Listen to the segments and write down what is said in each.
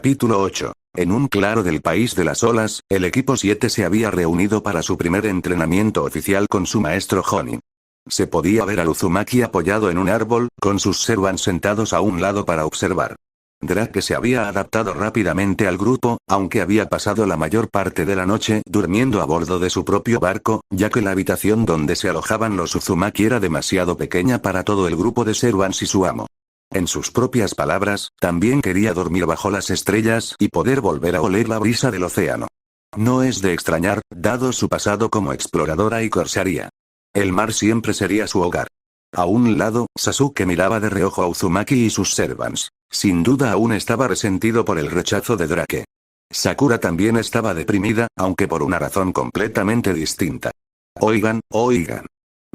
Capítulo 8. En un claro del país de las olas, el equipo 7 se había reunido para su primer entrenamiento oficial con su maestro Jonin. Se podía ver al Uzumaki apoyado en un árbol, con sus servants sentados a un lado para observar. Drake se había adaptado rápidamente al grupo, aunque había pasado la mayor parte de la noche durmiendo a bordo de su propio barco, ya que la habitación donde se alojaban los Uzumaki era demasiado pequeña para todo el grupo de servants y su amo. En sus propias palabras, también quería dormir bajo las estrellas y poder volver a oler la brisa del océano. No es de extrañar, dado su pasado como exploradora y corsaría. El mar siempre sería su hogar. A un lado, Sasuke miraba de reojo a Uzumaki y sus servants. Sin duda aún estaba resentido por el rechazo de Drake. Sakura también estaba deprimida, aunque por una razón completamente distinta. Oigan.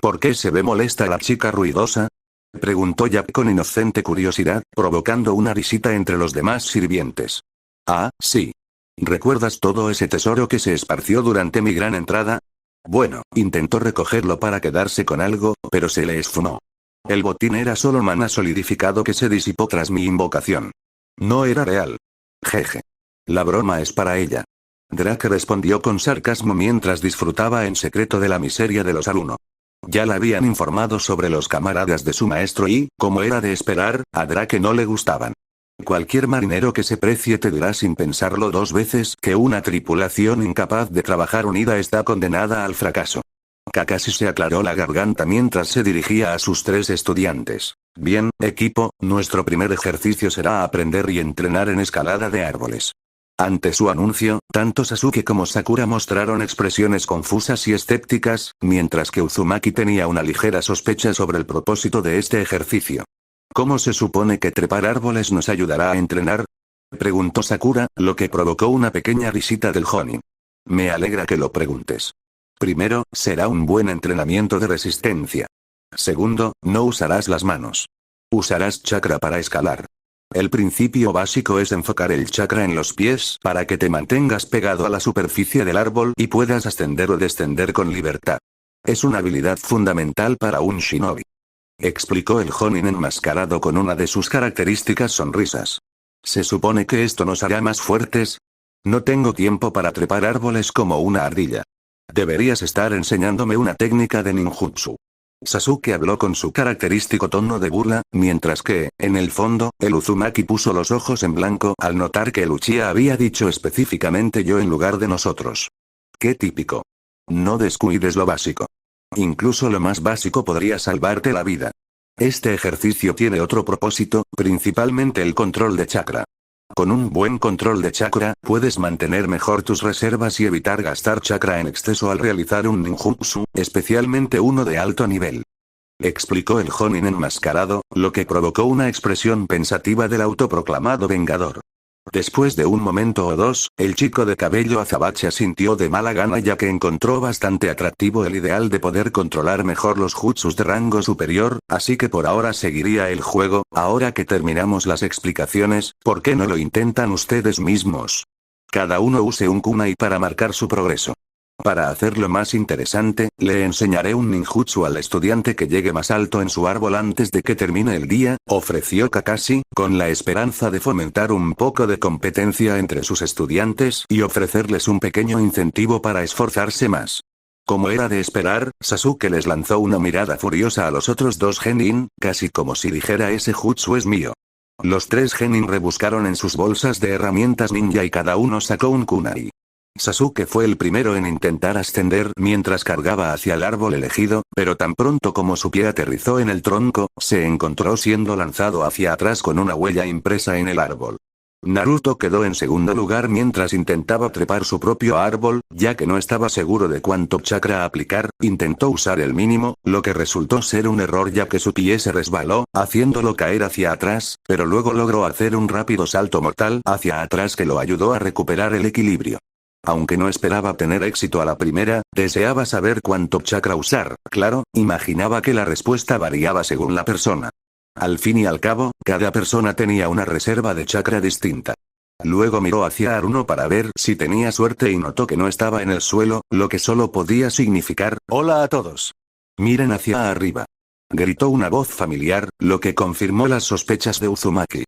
¿Por qué se ve molesta la chica ruidosa? Preguntó Jack con inocente curiosidad, provocando una risita entre los demás sirvientes. Ah, sí. ¿Recuerdas todo ese tesoro que se esparció durante mi gran entrada? Bueno, intentó recogerlo para quedarse con algo, pero se le esfumó. El botín era solo maná solidificado que se disipó tras mi invocación. No era real. Jeje. La broma es para ella. Drake respondió con sarcasmo mientras disfrutaba en secreto de la miseria de los alumnos. Ya le habían informado sobre los camaradas de su maestro y, como era de esperar, a Drake no le gustaban. Cualquier marinero que se precie te dirá sin pensarlo dos veces que una tripulación incapaz de trabajar unida está condenada al fracaso. Kakashi se aclaró la garganta mientras se dirigía a sus 3 estudiantes. Bien, equipo, nuestro primer ejercicio será aprender y entrenar en escalada de árboles. Ante su anuncio, tanto Sasuke como Sakura mostraron expresiones confusas y escépticas, mientras que Uzumaki tenía una ligera sospecha sobre el propósito de este ejercicio. ¿Cómo se supone que trepar árboles nos ayudará a entrenar? Preguntó Sakura, lo que provocó una pequeña risita del Jonin. Me alegra que lo preguntes. Primero, será un buen entrenamiento de resistencia. Segundo, no usarás las manos. Usarás chakra para escalar. El principio básico es enfocar el chakra en los pies para que te mantengas pegado a la superficie del árbol y puedas ascender o descender con libertad. Es una habilidad fundamental para un shinobi. Explicó el Jonin enmascarado con una de sus características sonrisas. ¿Se supone que esto nos hará más fuertes? No tengo tiempo para trepar árboles como una ardilla. Deberías estar enseñándome una técnica de ninjutsu. Sasuke habló con su característico tono de burla, mientras que, en el fondo, el Uzumaki puso los ojos en blanco al notar que el Uchiha había dicho específicamente yo en lugar de nosotros. ¡Qué típico! No descuides lo básico. Incluso lo más básico podría salvarte la vida. Este ejercicio tiene otro propósito, principalmente el control de chakra. Con un buen control de chakra, puedes mantener mejor tus reservas y evitar gastar chakra en exceso al realizar un ninjutsu, especialmente uno de alto nivel. Explicó el Jonin enmascarado, lo que provocó una expresión pensativa del autoproclamado vengador. Después de un momento o dos, el chico de cabello azabache sintió de mala gana ya que encontró bastante atractivo el ideal de poder controlar mejor los jutsus de rango superior, así que por ahora seguiría el juego. Ahora que terminamos las explicaciones, ¿por qué no lo intentan ustedes mismos? Cada uno use un kunai para marcar su progreso. Para hacerlo más interesante, le enseñaré un ninjutsu al estudiante que llegue más alto en su árbol antes de que termine el día, ofreció Kakashi, con la esperanza de fomentar un poco de competencia entre sus estudiantes y ofrecerles un pequeño incentivo para esforzarse más. Como era de esperar, Sasuke les lanzó una mirada furiosa a los otros 2 genin, casi como si dijera ese jutsu es mío. Los 3 genin rebuscaron en sus bolsas de herramientas ninja y cada uno sacó un kunai. Sasuke fue el primero en intentar ascender mientras cargaba hacia el árbol elegido, pero tan pronto como su pie aterrizó en el tronco, se encontró siendo lanzado hacia atrás con una huella impresa en el árbol. Naruto quedó en segundo lugar mientras intentaba trepar su propio árbol, ya que no estaba seguro de cuánto chakra aplicar, intentó usar el mínimo, lo que resultó ser un error ya que su pie se resbaló, haciéndolo caer hacia atrás, pero luego logró hacer un rápido salto mortal hacia atrás que lo ayudó a recuperar el equilibrio. Aunque no esperaba tener éxito a la primera, deseaba saber cuánto chakra usar, claro, imaginaba que la respuesta variaba según la persona. Al fin y al cabo, cada persona tenía una reserva de chakra distinta. Luego miró hacia Aruno para ver si tenía suerte y notó que no estaba en el suelo, lo que solo podía significar, «Hola a todos. Miren hacia arriba». Gritó una voz familiar, lo que confirmó las sospechas de Uzumaki.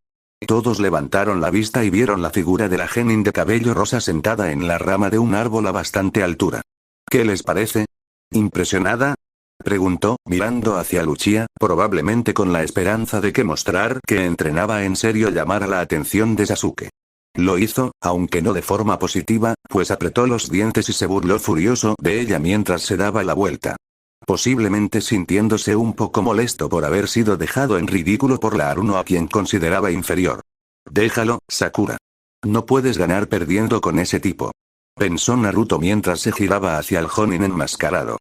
Todos levantaron la vista y vieron la figura de la genin de cabello rosa sentada en la rama de un árbol a bastante altura. ¿Qué les parece? ¿Impresionada? Preguntó, mirando hacia Lucia, probablemente con la esperanza de que mostrar que entrenaba en serio llamara la atención de Sasuke. Lo hizo, aunque no de forma positiva, pues apretó los dientes y se burló furioso de ella mientras se daba la vuelta. Posiblemente sintiéndose un poco molesto por haber sido dejado en ridículo por la Aruno a quien consideraba inferior. Déjalo, Sakura. No puedes ganar perdiendo con ese tipo. Pensó Naruto mientras se giraba hacia el Jonin enmascarado.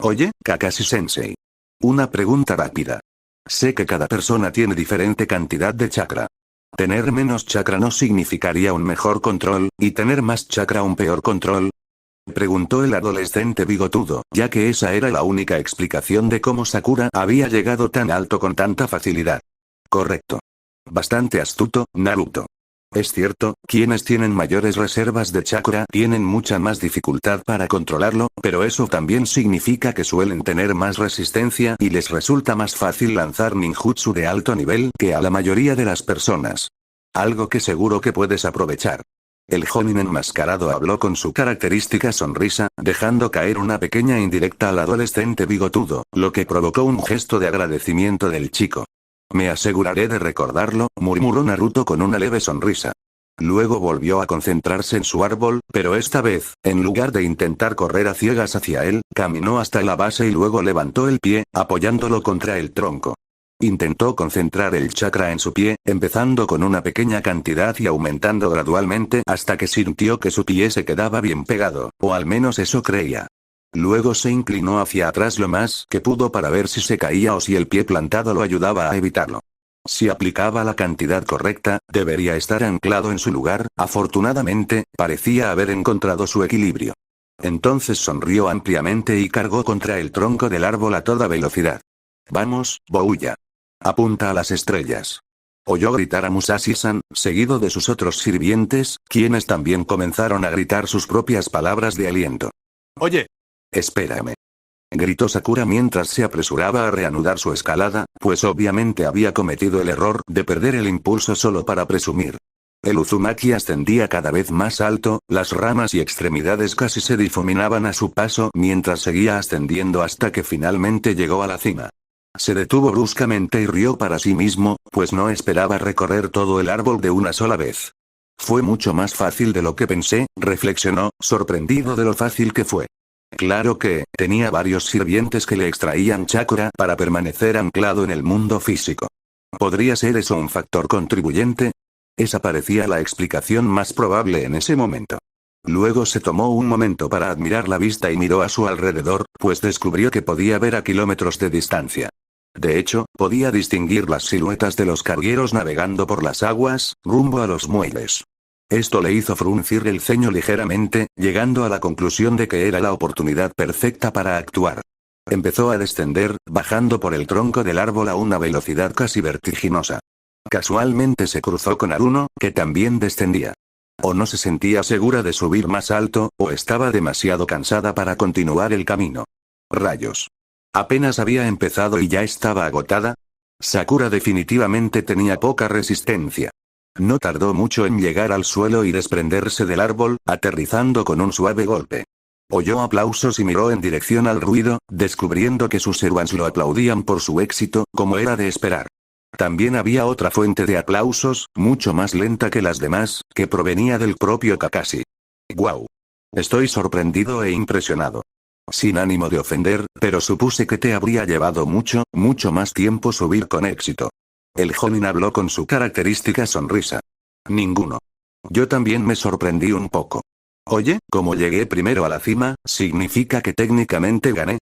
Oye, Kakashi-sensei. Una pregunta rápida. Sé que cada persona tiene diferente cantidad de chakra. Tener menos chakra no significaría un mejor control, y tener más chakra un peor control. Preguntó el adolescente bigotudo, ya que esa era la única explicación de cómo Sakura había llegado tan alto con tanta facilidad. Correcto. Bastante astuto, Naruto. Es cierto, quienes tienen mayores reservas de chakra tienen mucha más dificultad para controlarlo, pero eso también significa que suelen tener más resistencia y les resulta más fácil lanzar ninjutsu de alto nivel que a la mayoría de las personas. Algo que seguro que puedes aprovechar. El Jonin enmascarado habló con su característica sonrisa, dejando caer una pequeña indirecta al adolescente bigotudo, lo que provocó un gesto de agradecimiento del chico. Me aseguraré de recordarlo, murmuró Naruto con una leve sonrisa. Luego volvió a concentrarse en su árbol, pero esta vez, en lugar de intentar correr a ciegas hacia él, caminó hasta la base y luego levantó el pie, apoyándolo contra el tronco. Intentó concentrar el chakra en su pie, empezando con una pequeña cantidad y aumentando gradualmente hasta que sintió que su pie se quedaba bien pegado, o al menos eso creía. Luego se inclinó hacia atrás lo más que pudo para ver si se caía o si el pie plantado lo ayudaba a evitarlo. Si aplicaba la cantidad correcta, debería estar anclado en su lugar, afortunadamente, parecía haber encontrado su equilibrio. Entonces sonrió ampliamente y cargó contra el tronco del árbol a toda velocidad. Vamos, Bouya. Apunta a las estrellas. Oyó gritar a Musashi-san, seguido de sus otros sirvientes, quienes también comenzaron a gritar sus propias palabras de aliento. Oye. Espérame. Gritó Sakura mientras se apresuraba a reanudar su escalada, pues obviamente había cometido el error de perder el impulso solo para presumir. El Uzumaki ascendía cada vez más alto, las ramas y extremidades casi se difuminaban a su paso mientras seguía ascendiendo hasta que finalmente llegó a la cima. Se detuvo bruscamente y rió para sí mismo, pues no esperaba recorrer todo el árbol de una sola vez. Fue mucho más fácil de lo que pensé, reflexionó, sorprendido de lo fácil que fue. Claro que, tenía varios sirvientes que le extraían chakra para permanecer anclado en el mundo físico. ¿Podría ser eso un factor contribuyente? Esa parecía la explicación más probable en ese momento. Luego se tomó un momento para admirar la vista y miró a su alrededor, pues descubrió que podía ver a kilómetros de distancia. De hecho, podía distinguir las siluetas de los cargueros navegando por las aguas, rumbo a los muelles. Esto le hizo fruncir el ceño ligeramente, llegando a la conclusión de que era la oportunidad perfecta para actuar. Empezó a descender, bajando por el tronco del árbol a una velocidad casi vertiginosa. Casualmente se cruzó con Aruno, que también descendía. O no se sentía segura de subir más alto, o estaba demasiado cansada para continuar el camino. Rayos. Apenas había empezado y ya estaba agotada. Sakura definitivamente tenía poca resistencia. No tardó mucho en llegar al suelo y desprenderse del árbol, aterrizando con un suave golpe. Oyó aplausos y miró en dirección al ruido, descubriendo que sus servants lo aplaudían por su éxito, como era de esperar. También había otra fuente de aplausos, mucho más lenta que las demás, que provenía del propio Kakashi. ¡Guau! Estoy sorprendido e impresionado. Sin ánimo de ofender, pero supuse que te habría llevado mucho, mucho más tiempo subir con éxito. El Jonin habló con su característica sonrisa. Ninguno. Yo también me sorprendí un poco. Oye, como llegué primero a la cima, ¿significa que técnicamente gané?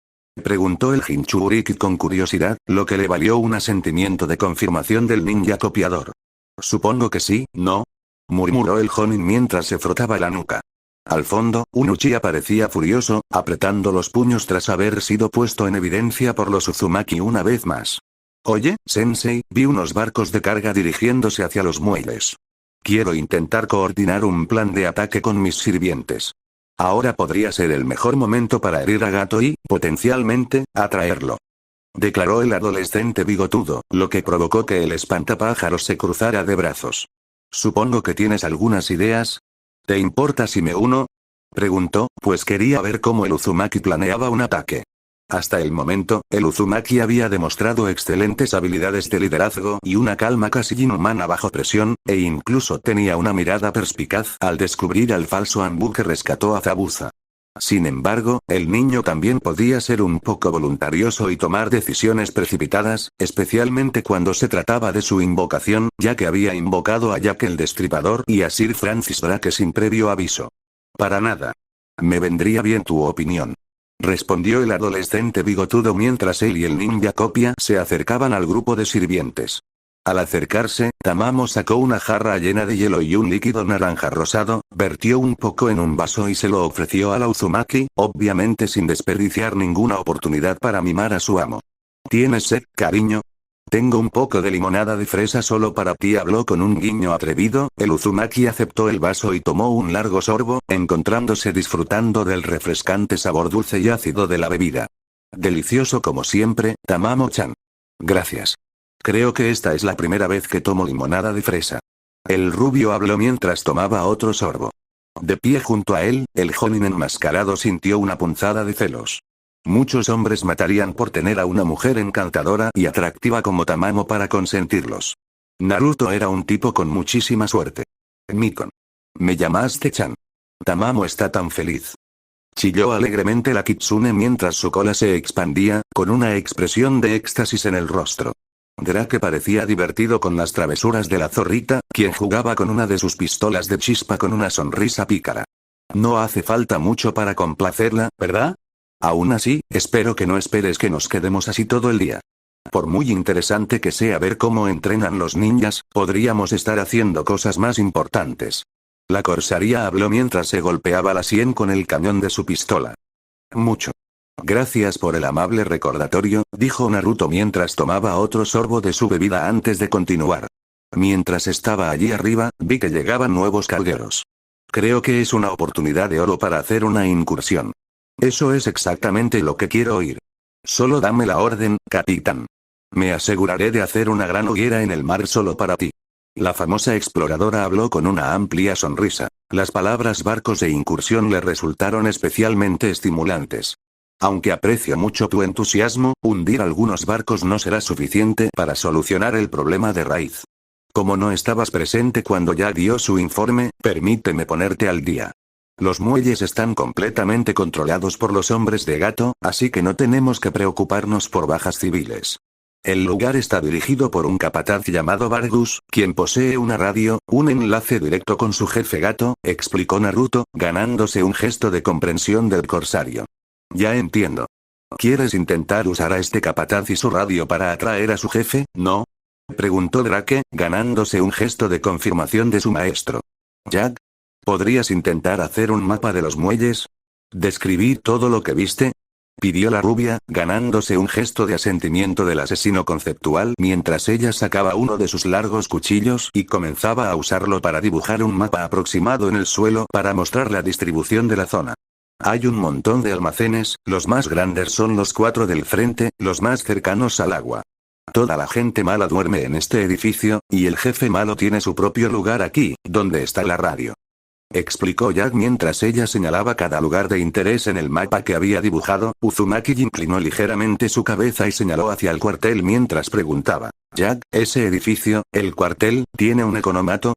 Preguntó el Jinchuriki con curiosidad, lo que le valió un asentimiento de confirmación del ninja copiador. Supongo que sí, ¿no? Murmuró el Jonin mientras se frotaba la nuca. Al fondo, un Uchiha parecía furioso, apretando los puños tras haber sido puesto en evidencia por los Uzumaki una vez más. Oye, Sensei, vi unos barcos de carga dirigiéndose hacia los muelles. Quiero intentar coordinar un plan de ataque con mis sirvientes. Ahora podría ser el mejor momento para herir a Gato y, potencialmente, atraerlo. declaró el adolescente bigotudo, lo que provocó que el espantapájaros se cruzara de brazos. Supongo que tienes algunas ideas. ¿Te importa si me uno? Preguntó, pues quería ver cómo el Uzumaki planeaba un ataque. Hasta el momento, el Uzumaki había demostrado excelentes habilidades de liderazgo y una calma casi inhumana bajo presión, e incluso tenía una mirada perspicaz al descubrir al falso Anbu que rescató a Zabuza. Sin embargo, el niño también podía ser un poco voluntarioso y tomar decisiones precipitadas, especialmente cuando se trataba de su invocación, ya que había invocado a Jack el Destripador y a Sir Francis Drake sin previo aviso. Para nada. Me vendría bien tu opinión, respondió el adolescente bigotudo mientras él y el ninja copia se acercaban al grupo de sirvientes. Al acercarse, Tamamo sacó una jarra llena de hielo y un líquido naranja rosado, vertió un poco en un vaso y se lo ofreció a la Uzumaki, obviamente sin desperdiciar ninguna oportunidad para mimar a su amo. ¿Tienes sed, cariño? Tengo un poco de limonada de fresa solo para ti, habló con un guiño atrevido. El Uzumaki aceptó el vaso y tomó un largo sorbo, encontrándose disfrutando del refrescante sabor dulce y ácido de la bebida. Delicioso como siempre, Tamamo-chan. Gracias. Creo que esta es la primera vez que tomo limonada de fresa. El rubio habló mientras tomaba otro sorbo. De pie junto a él, el jonin enmascarado sintió una punzada de celos. Muchos hombres matarían por tener a una mujer encantadora y atractiva como Tamamo para consentirlos. Naruto era un tipo con muchísima suerte. Mikon. Me llamaste Chan. Tamamo está tan feliz. Chilló alegremente la kitsune mientras su cola se expandía, con una expresión de éxtasis en el rostro. Drake parecía divertido con las travesuras de la zorrita, quien jugaba con una de sus pistolas de chispa con una sonrisa pícara. No hace falta mucho para complacerla, ¿verdad? Aún así, espero que no esperes que nos quedemos así todo el día. Por muy interesante que sea ver cómo entrenan los ninjas, podríamos estar haciendo cosas más importantes. La corsaría habló mientras se golpeaba la sien con el cañón de su pistola. Mucho. Gracias por el amable recordatorio, dijo Naruto mientras tomaba otro sorbo de su bebida antes de continuar. Mientras estaba allí arriba, vi que llegaban nuevos cargueros. Creo que es una oportunidad de oro para hacer una incursión. Eso es exactamente lo que quiero oír. Solo dame la orden, capitán. Me aseguraré de hacer una gran hoguera en el mar solo para ti. La famosa exploradora habló con una amplia sonrisa. Las palabras barcos e incursión le resultaron especialmente estimulantes. Aunque aprecio mucho tu entusiasmo, hundir algunos barcos no será suficiente para solucionar el problema de raíz. Como no estabas presente cuando ya dio su informe, permíteme ponerte al día. Los muelles están completamente controlados por los hombres de gato, así que no tenemos que preocuparnos por bajas civiles. El lugar está dirigido por un capataz llamado Vargus, quien posee una radio, un enlace directo con su jefe gato, explicó Naruto, ganándose un gesto de comprensión del corsario. Ya entiendo. ¿Quieres intentar usar a este capataz y su radio para atraer a su jefe, no? Preguntó Drake, ganándose un gesto de confirmación de su maestro. Jack, ¿podrías intentar hacer un mapa de los muelles? ¿Describir todo lo que viste? Pidió la rubia, ganándose un gesto de asentimiento del asesino conceptual mientras ella sacaba uno de sus largos cuchillos y comenzaba a usarlo para dibujar un mapa aproximado en el suelo para mostrar la distribución de la zona. Hay un montón de almacenes, los más grandes son los 4 del frente, los más cercanos al agua. Toda la gente mala duerme en este edificio, y el jefe malo tiene su propio lugar aquí, donde está la radio. Explicó Jack mientras ella señalaba cada lugar de interés en el mapa que había dibujado. Uzumaki inclinó ligeramente su cabeza y señaló hacia el cuartel mientras preguntaba. Jack, ¿ese edificio, el cuartel, tiene un economato?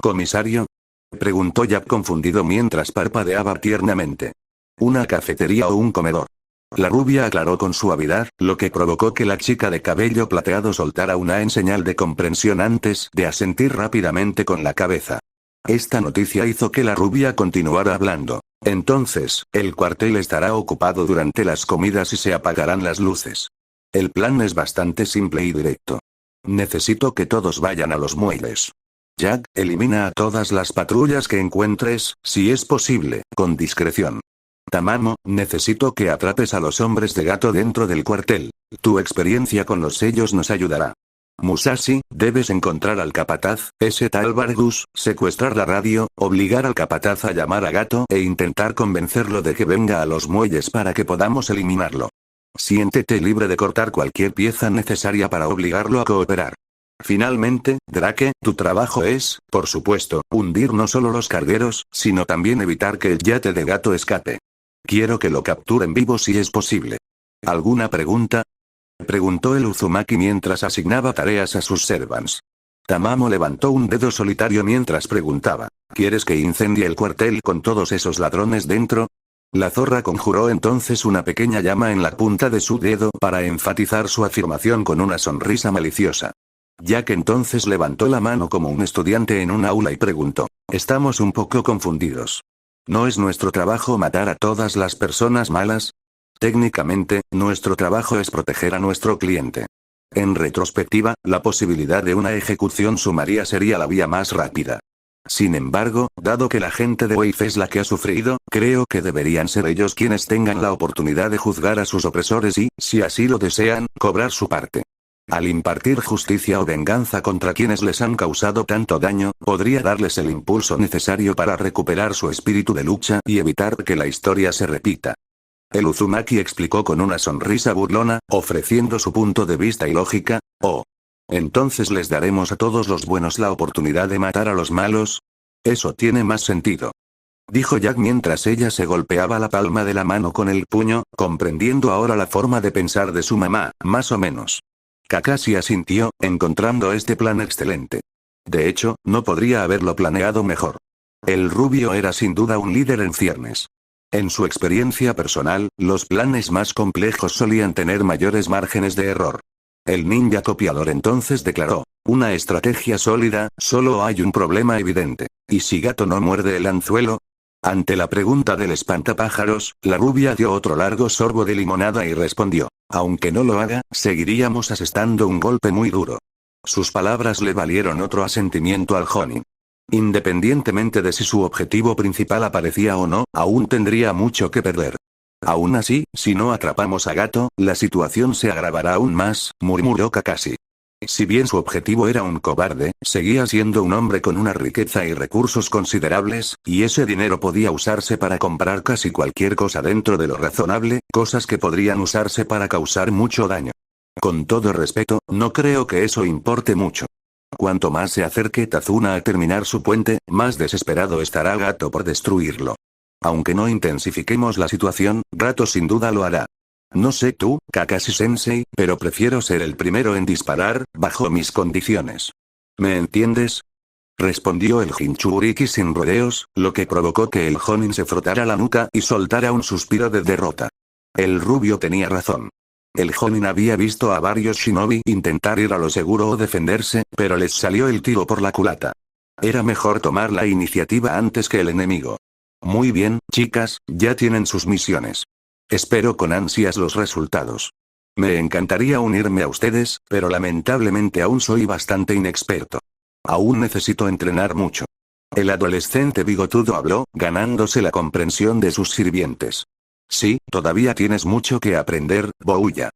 ¿Comisario? Preguntó Jack confundido mientras parpadeaba tiernamente. ¿Una cafetería o un comedor? La rubia aclaró con suavidad, lo que provocó que la chica de cabello plateado soltara una en señal de comprensión antes de asentir rápidamente con la cabeza. Esta noticia hizo que la rubia continuara hablando. Entonces, el cuartel estará ocupado durante las comidas y se apagarán las luces. El plan es bastante simple y directo. Necesito que todos vayan a los muelles. Jack, elimina a todas las patrullas que encuentres, si es posible, con discreción. Tamamo, necesito que atrapes a los hombres de gato dentro del cuartel. Tu experiencia con los sellos nos ayudará. Musashi, debes encontrar al capataz, ese tal Vargus, secuestrar la radio, obligar al capataz a llamar a Gato e intentar convencerlo de que venga a los muelles para que podamos eliminarlo. Siéntete libre de cortar cualquier pieza necesaria para obligarlo a cooperar. Finalmente, Drake, tu trabajo es, por supuesto, hundir no solo los cargueros, sino también evitar que el yate de gato escape. Quiero que lo capturen vivo si es posible. ¿Alguna pregunta? Preguntó el Uzumaki mientras asignaba tareas a sus servants. Tamamo levantó un dedo solitario mientras preguntaba, ¿quieres que incendie el cuartel con todos esos ladrones dentro? La zorra conjuró entonces una pequeña llama en la punta de su dedo para enfatizar su afirmación con una sonrisa maliciosa. Jack entonces levantó la mano como un estudiante en un aula y preguntó, estamos un poco confundidos. ¿No es nuestro trabajo matar a todas las personas malas? Técnicamente, nuestro trabajo es proteger a nuestro cliente. En retrospectiva, la posibilidad de una ejecución sumaria sería la vía más rápida. Sin embargo, dado que la gente de Wave es la que ha sufrido, creo que deberían ser ellos quienes tengan la oportunidad de juzgar a sus opresores y, si así lo desean, cobrar su parte. Al impartir justicia o venganza contra quienes les han causado tanto daño, podría darles el impulso necesario para recuperar su espíritu de lucha y evitar que la historia se repita. El Uzumaki explicó con una sonrisa burlona, ofreciendo su punto de vista y lógica. Oh. Entonces les daremos a todos los buenos la oportunidad de matar a los malos. Eso tiene más sentido. Dijo Jack mientras ella se golpeaba la palma de la mano con el puño, comprendiendo ahora la forma de pensar de su mamá, más o menos. Kakashi asintió, encontrando este plan excelente. De hecho, no podría haberlo planeado mejor. El rubio era sin duda un líder en ciernes. En su experiencia personal, los planes más complejos solían tener mayores márgenes de error. El ninja copiador entonces declaró, una estrategia sólida, solo hay un problema evidente. ¿Y si gato no muerde el anzuelo? Ante la pregunta del espantapájaros, la rubia dio otro largo sorbo de limonada y respondió, aunque no lo haga, seguiríamos asestando un golpe muy duro. Sus palabras le valieron otro asentimiento al Jonin. Independientemente de si su objetivo principal aparecía o no, aún tendría mucho que perder. Aún así, si no atrapamos a Gato, la situación se agravará aún más, murmuró Kakashi. Si bien su objetivo era un cobarde, seguía siendo un hombre con una riqueza y recursos considerables, y ese dinero podía usarse para comprar casi cualquier cosa dentro de lo razonable, cosas que podrían usarse para causar mucho daño. Con todo respeto, no creo que eso importe mucho. Cuanto más se acerque Tazuna a terminar su puente, más desesperado estará Gato por destruirlo. Aunque no intensifiquemos la situación, Gato sin duda lo hará. No sé tú, Kakashi-sensei, pero prefiero ser el primero en disparar, bajo mis condiciones. ¿Me entiendes? Respondió el Jinchuriki sin rodeos, lo que provocó que el Jonin se frotara la nuca y soltara un suspiro de derrota. El rubio tenía razón. El Jonin había visto a varios shinobi intentar ir a lo seguro o defenderse, pero les salió el tiro por la culata. Era mejor tomar la iniciativa antes que el enemigo. Muy bien, chicas, ya tienen sus misiones. Espero con ansias los resultados. Me encantaría unirme a ustedes, pero lamentablemente aún soy bastante inexperto. Aún necesito entrenar mucho. El adolescente bigotudo habló, ganándose la comprensión de sus sirvientes. Sí, todavía tienes mucho que aprender, Bouya.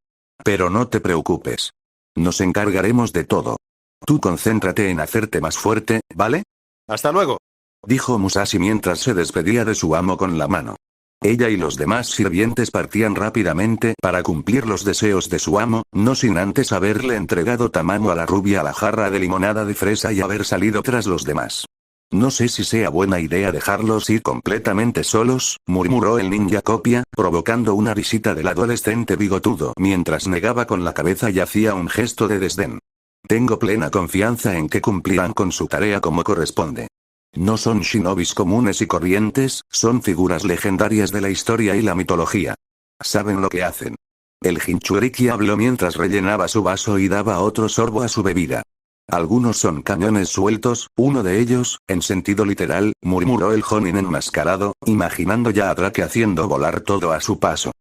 Pero no te preocupes. Nos encargaremos de todo. Tú concéntrate en hacerte más fuerte, ¿vale? Hasta luego, Dijo Musashi mientras se despedía de su amo con la mano. Ella y los demás sirvientes partían rápidamente para cumplir los deseos de su amo, no sin antes haberle entregado Tamamo a la rubia la jarra de limonada de fresa y haber salido tras los demás. No sé si sea buena idea dejarlos ir completamente solos, murmuró el ninja copia, provocando una risita del adolescente bigotudo mientras negaba con la cabeza y hacía un gesto de desdén. Tengo plena confianza en que cumplirán con su tarea como corresponde. No son shinobis comunes y corrientes, son figuras legendarias de la historia y la mitología. Saben lo que hacen. El Jinchuriki habló mientras rellenaba su vaso y daba otro sorbo a su bebida. Algunos son cañones sueltos, uno de ellos, en sentido literal, murmuró el Jonin enmascarado, imaginando ya a Drake haciendo volar todo a su paso.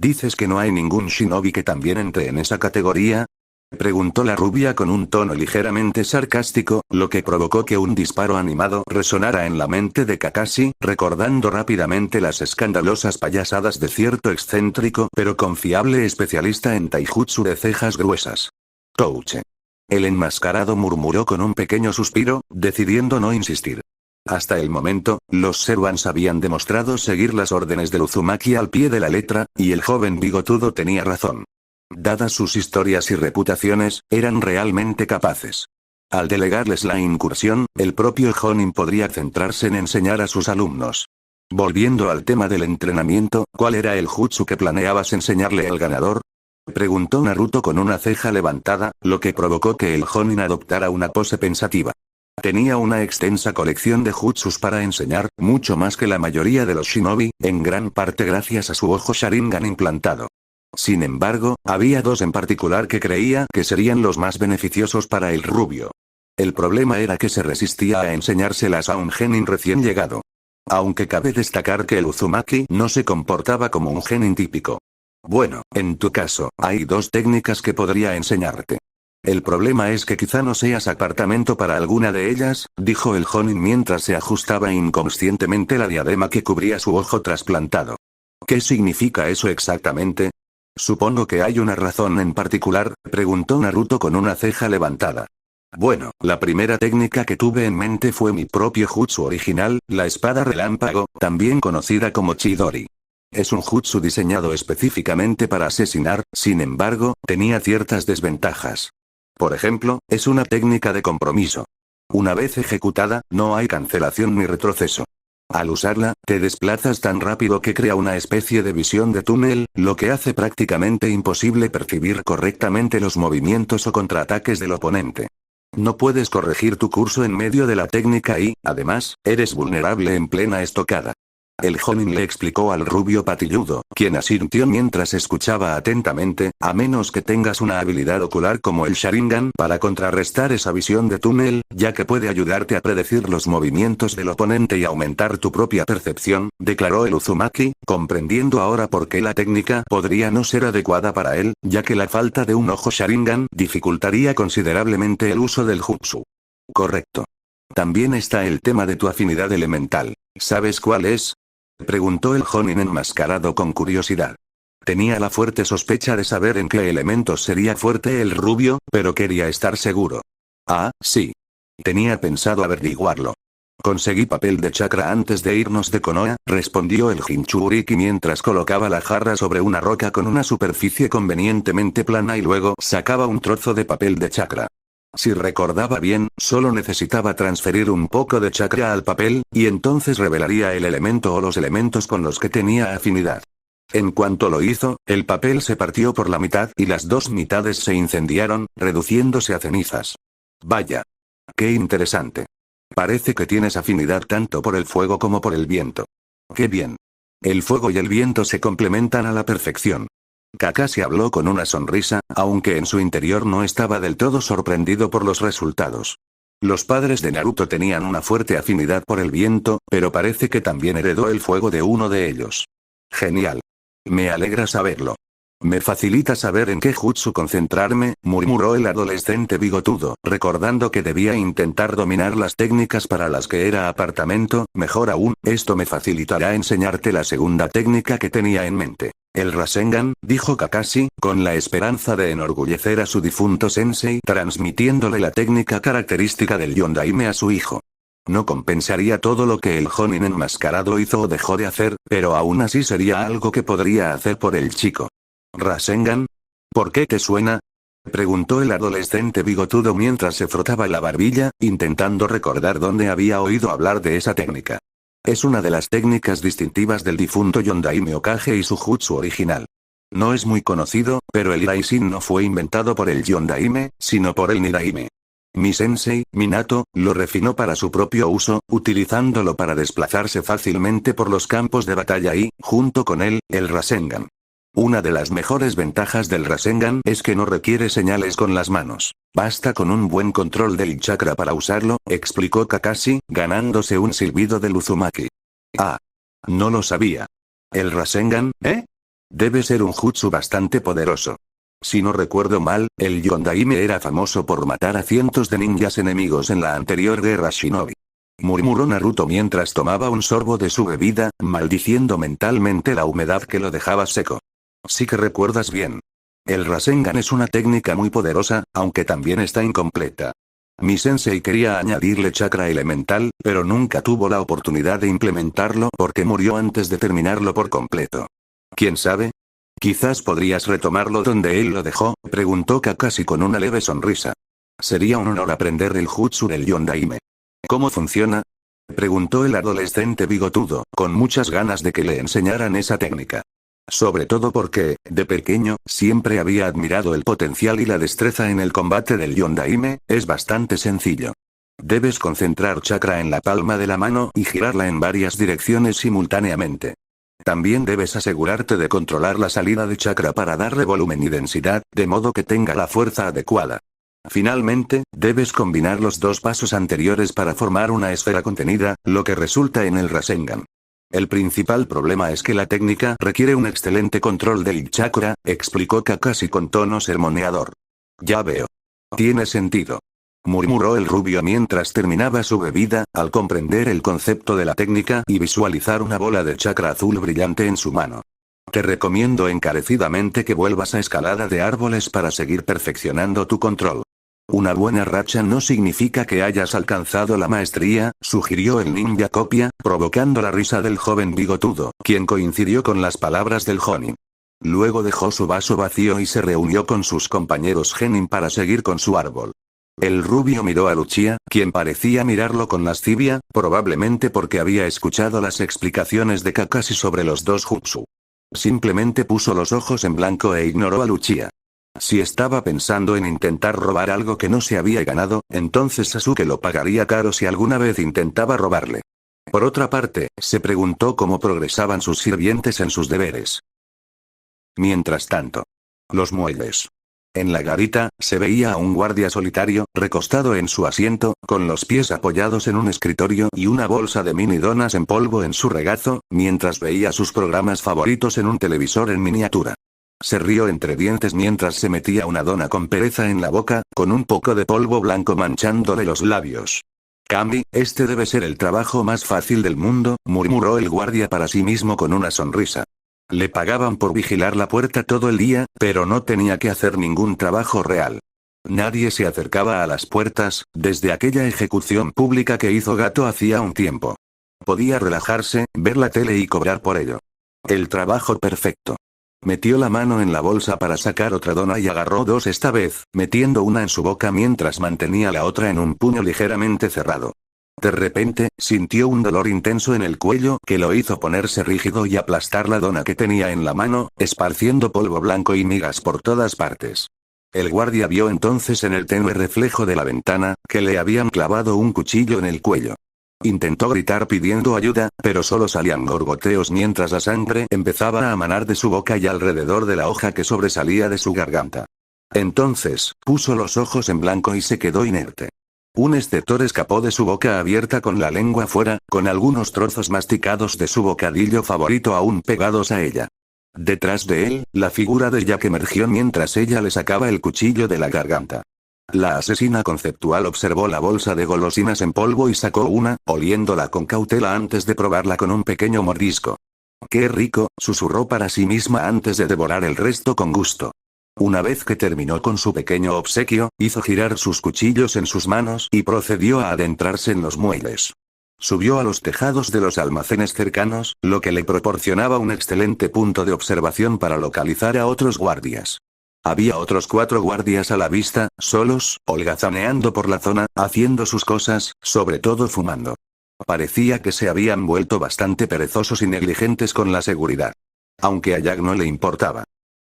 ¿Dices que no hay ningún shinobi que también entre en esa categoría? Preguntó la rubia con un tono ligeramente sarcástico, lo que provocó que un disparo animado resonara en la mente de Kakashi, recordando rápidamente las escandalosas payasadas de cierto excéntrico pero confiable especialista en taijutsu de cejas gruesas. Touche. El enmascarado murmuró con un pequeño suspiro, decidiendo no insistir. Hasta el momento, los Zeruans habían demostrado seguir las órdenes del Uzumaki al pie de la letra, y el joven bigotudo tenía razón. Dadas sus historias y reputaciones, eran realmente capaces. Al delegarles la incursión, el propio Jonin podría centrarse en enseñar a sus alumnos. Volviendo al tema del entrenamiento, ¿cuál era el jutsu que planeabas enseñarle al ganador? Preguntó Naruto con una ceja levantada, lo que provocó que el Jonin adoptara una pose pensativa. Tenía una extensa colección de jutsus para enseñar, mucho más que la mayoría de los shinobi, en gran parte gracias a su ojo Sharingan implantado. Sin embargo, había dos en particular que creía que serían los más beneficiosos para el rubio. El problema era que se resistía a enseñárselas a un genin recién llegado. Aunque cabe destacar que el Uzumaki no se comportaba como un genin típico. Bueno, en tu caso, hay dos técnicas que podría enseñarte. El problema es que quizá no seas apartamento para alguna de ellas, dijo el Jonin mientras se ajustaba inconscientemente la diadema que cubría su ojo trasplantado. ¿Qué significa eso exactamente? Supongo que hay una razón en particular, preguntó Naruto con una ceja levantada. Bueno, la primera técnica que tuve en mente fue mi propio jutsu original, la espada relámpago, también conocida como Chidori. Es un jutsu diseñado específicamente para asesinar, sin embargo, tenía ciertas desventajas. Por ejemplo, es una técnica de compromiso. Una vez ejecutada, no hay cancelación ni retroceso. Al usarla, te desplazas tan rápido que crea una especie de visión de túnel, lo que hace prácticamente imposible percibir correctamente los movimientos o contraataques del oponente. No puedes corregir tu curso en medio de la técnica y, además, eres vulnerable en plena estocada. El Jonin le explicó al rubio patilludo, quien asintió mientras escuchaba atentamente, a menos que tengas una habilidad ocular como el Sharingan para contrarrestar esa visión de túnel, ya que puede ayudarte a predecir los movimientos del oponente y aumentar tu propia percepción, declaró el Uzumaki, comprendiendo ahora por qué la técnica podría no ser adecuada para él, ya que la falta de un ojo Sharingan dificultaría considerablemente el uso del jutsu. Correcto. También está el tema de tu afinidad elemental. ¿Sabes cuál es? Preguntó el Jonin enmascarado con curiosidad. Tenía la fuerte sospecha de saber en qué elementos sería fuerte el rubio, pero quería estar seguro. Ah, sí. Tenía pensado averiguarlo. Conseguí papel de chakra antes de irnos de Konoha, respondió el Jinchuriki mientras colocaba la jarra sobre una roca con una superficie convenientemente plana y luego sacaba un trozo de papel de chakra. Si recordaba bien, solo necesitaba transferir un poco de chakra al papel, y entonces revelaría el elemento o los elementos con los que tenía afinidad. En cuanto lo hizo, el papel se partió por la mitad y las dos mitades se incendiaron, reduciéndose a cenizas. Vaya. Qué interesante. Parece que tienes afinidad tanto por el fuego como por el viento. Qué bien. El fuego y el viento se complementan a la perfección. Kakashi habló con una sonrisa, aunque en su interior no estaba del todo sorprendido por los resultados. Los padres de Naruto tenían una fuerte afinidad por el viento, pero parece que también heredó el fuego de uno de ellos. Genial. Me alegra saberlo. Me facilita saber en qué jutsu concentrarme, murmuró el adolescente bigotudo, recordando que debía intentar dominar las técnicas para las que era apartamento, mejor aún, esto me facilitará enseñarte la segunda técnica que tenía en mente. El Rasengan, dijo Kakashi, con la esperanza de enorgullecer a su difunto sensei, transmitiéndole la técnica característica del Yondaime a su hijo. No compensaría todo lo que el Jonin enmascarado hizo o dejó de hacer, pero aún así sería algo que podría hacer por el chico. ¿Rasengan? ¿Por qué te suena? Preguntó el adolescente bigotudo mientras se frotaba la barbilla, intentando recordar dónde había oído hablar de esa técnica. Es una de las técnicas distintivas del difunto Yondaime Okage y su jutsu original. No es muy conocido, pero el Iraishin no fue inventado por el Yondaime, sino por el Nidaime. Mi sensei, Minato, lo refinó para su propio uso, utilizándolo para desplazarse fácilmente por los campos de batalla y, junto con él, el Rasengan. Una de las mejores ventajas del Rasengan es que no requiere señales con las manos. Basta con un buen control del chakra para usarlo, explicó Kakashi, ganándose un silbido del Uzumaki. Ah. No lo sabía. ¿El Rasengan, Debe ser un jutsu bastante poderoso. Si no recuerdo mal, el Yondaime era famoso por matar a cientos de ninjas enemigos en la anterior guerra shinobi. Murmuró Naruto mientras tomaba un sorbo de su bebida, maldiciendo mentalmente la humedad que lo dejaba seco. Sí que recuerdas bien. El Rasengan es una técnica muy poderosa, aunque también está incompleta. Mi sensei quería añadirle chakra elemental, pero nunca tuvo la oportunidad de implementarlo porque murió antes de terminarlo por completo. ¿Quién sabe? Quizás podrías retomarlo donde él lo dejó, preguntó Kakashi con una leve sonrisa. Sería un honor aprender el jutsu del Yondaime. ¿Cómo funciona? Preguntó el adolescente bigotudo, con muchas ganas de que le enseñaran esa técnica. Sobre todo porque, de pequeño, siempre había admirado el potencial y la destreza en el combate del Yondaime. Es bastante sencillo. Debes concentrar chakra en la palma de la mano y girarla en varias direcciones simultáneamente. También debes asegurarte de controlar la salida de chakra para darle volumen y densidad, de modo que tenga la fuerza adecuada. Finalmente, debes combinar los dos pasos anteriores para formar una esfera contenida, lo que resulta en el Rasengan. El principal problema es que la técnica requiere un excelente control del chakra, explicó Kakashi con tono sermoneador. Ya veo. Tiene sentido. Murmuró el rubio mientras terminaba su bebida, al comprender el concepto de la técnica y visualizar una bola de chakra azul brillante en su mano. Te recomiendo encarecidamente que vuelvas a escalada de árboles para seguir perfeccionando tu control. Una buena racha no significa que hayas alcanzado la maestría, sugirió el ninja copia, provocando la risa del joven bigotudo, quien coincidió con las palabras del Jonin. Luego dejó su vaso vacío y se reunió con sus compañeros genin para seguir con su árbol. El rubio miró a Luchia, quien parecía mirarlo con lascivia, probablemente porque había escuchado las explicaciones de Kakashi sobre los dos jutsu. Simplemente puso los ojos en blanco e ignoró a Luchia. Si estaba pensando en intentar robar algo que no se había ganado, entonces Sasuke lo pagaría caro si alguna vez intentaba robarle. Por otra parte, se preguntó cómo progresaban sus sirvientes en sus deberes. Mientras tanto, los muelles. En la garita, se veía a un guardia solitario, recostado en su asiento, con los pies apoyados en un escritorio y una bolsa de mini donas en polvo en su regazo, mientras veía sus programas favoritos en un televisor en miniatura. Se rió entre dientes mientras se metía una dona con pereza en la boca, con un poco de polvo blanco manchándole los labios. Kami, este debe ser el trabajo más fácil del mundo, murmuró el guardia para sí mismo con una sonrisa. Le pagaban por vigilar la puerta todo el día, pero no tenía que hacer ningún trabajo real. Nadie se acercaba a las puertas, desde aquella ejecución pública que hizo Gato hacía un tiempo. Podía relajarse, ver la tele y cobrar por ello. El trabajo perfecto. Metió la mano en la bolsa para sacar otra dona y agarró dos esta vez, metiendo una en su boca mientras mantenía la otra en un puño ligeramente cerrado. De repente, sintió un dolor intenso en el cuello que lo hizo ponerse rígido y aplastar la dona que tenía en la mano, esparciendo polvo blanco y migas por todas partes. El guardia vio entonces en el tenue reflejo de la ventana, que le habían clavado un cuchillo en el cuello. Intentó gritar pidiendo ayuda, pero solo salían gorgoteos mientras la sangre empezaba a manar de su boca y alrededor de la hoja que sobresalía de su garganta. Entonces, puso los ojos en blanco y se quedó inerte. Un estertor escapó de su boca abierta con la lengua fuera, con algunos trozos masticados de su bocadillo favorito aún pegados a ella. Detrás de él, la figura de Jack emergió mientras ella le sacaba el cuchillo de la garganta. La asesina conceptual observó la bolsa de golosinas en polvo y sacó una, oliéndola con cautela antes de probarla con un pequeño mordisco. ¡Qué rico!, susurró para sí misma antes de devorar el resto con gusto. Una vez que terminó con su pequeño obsequio, hizo girar sus cuchillos en sus manos y procedió a adentrarse en los muelles. Subió a los tejados de los almacenes cercanos, lo que le proporcionaba un excelente punto de observación para localizar a otros guardias. Había otros 4 guardias a la vista, solos, holgazaneando por la zona, haciendo sus cosas, sobre todo fumando. Parecía que se habían vuelto bastante perezosos y negligentes con la seguridad. Aunque a Jack no le importaba.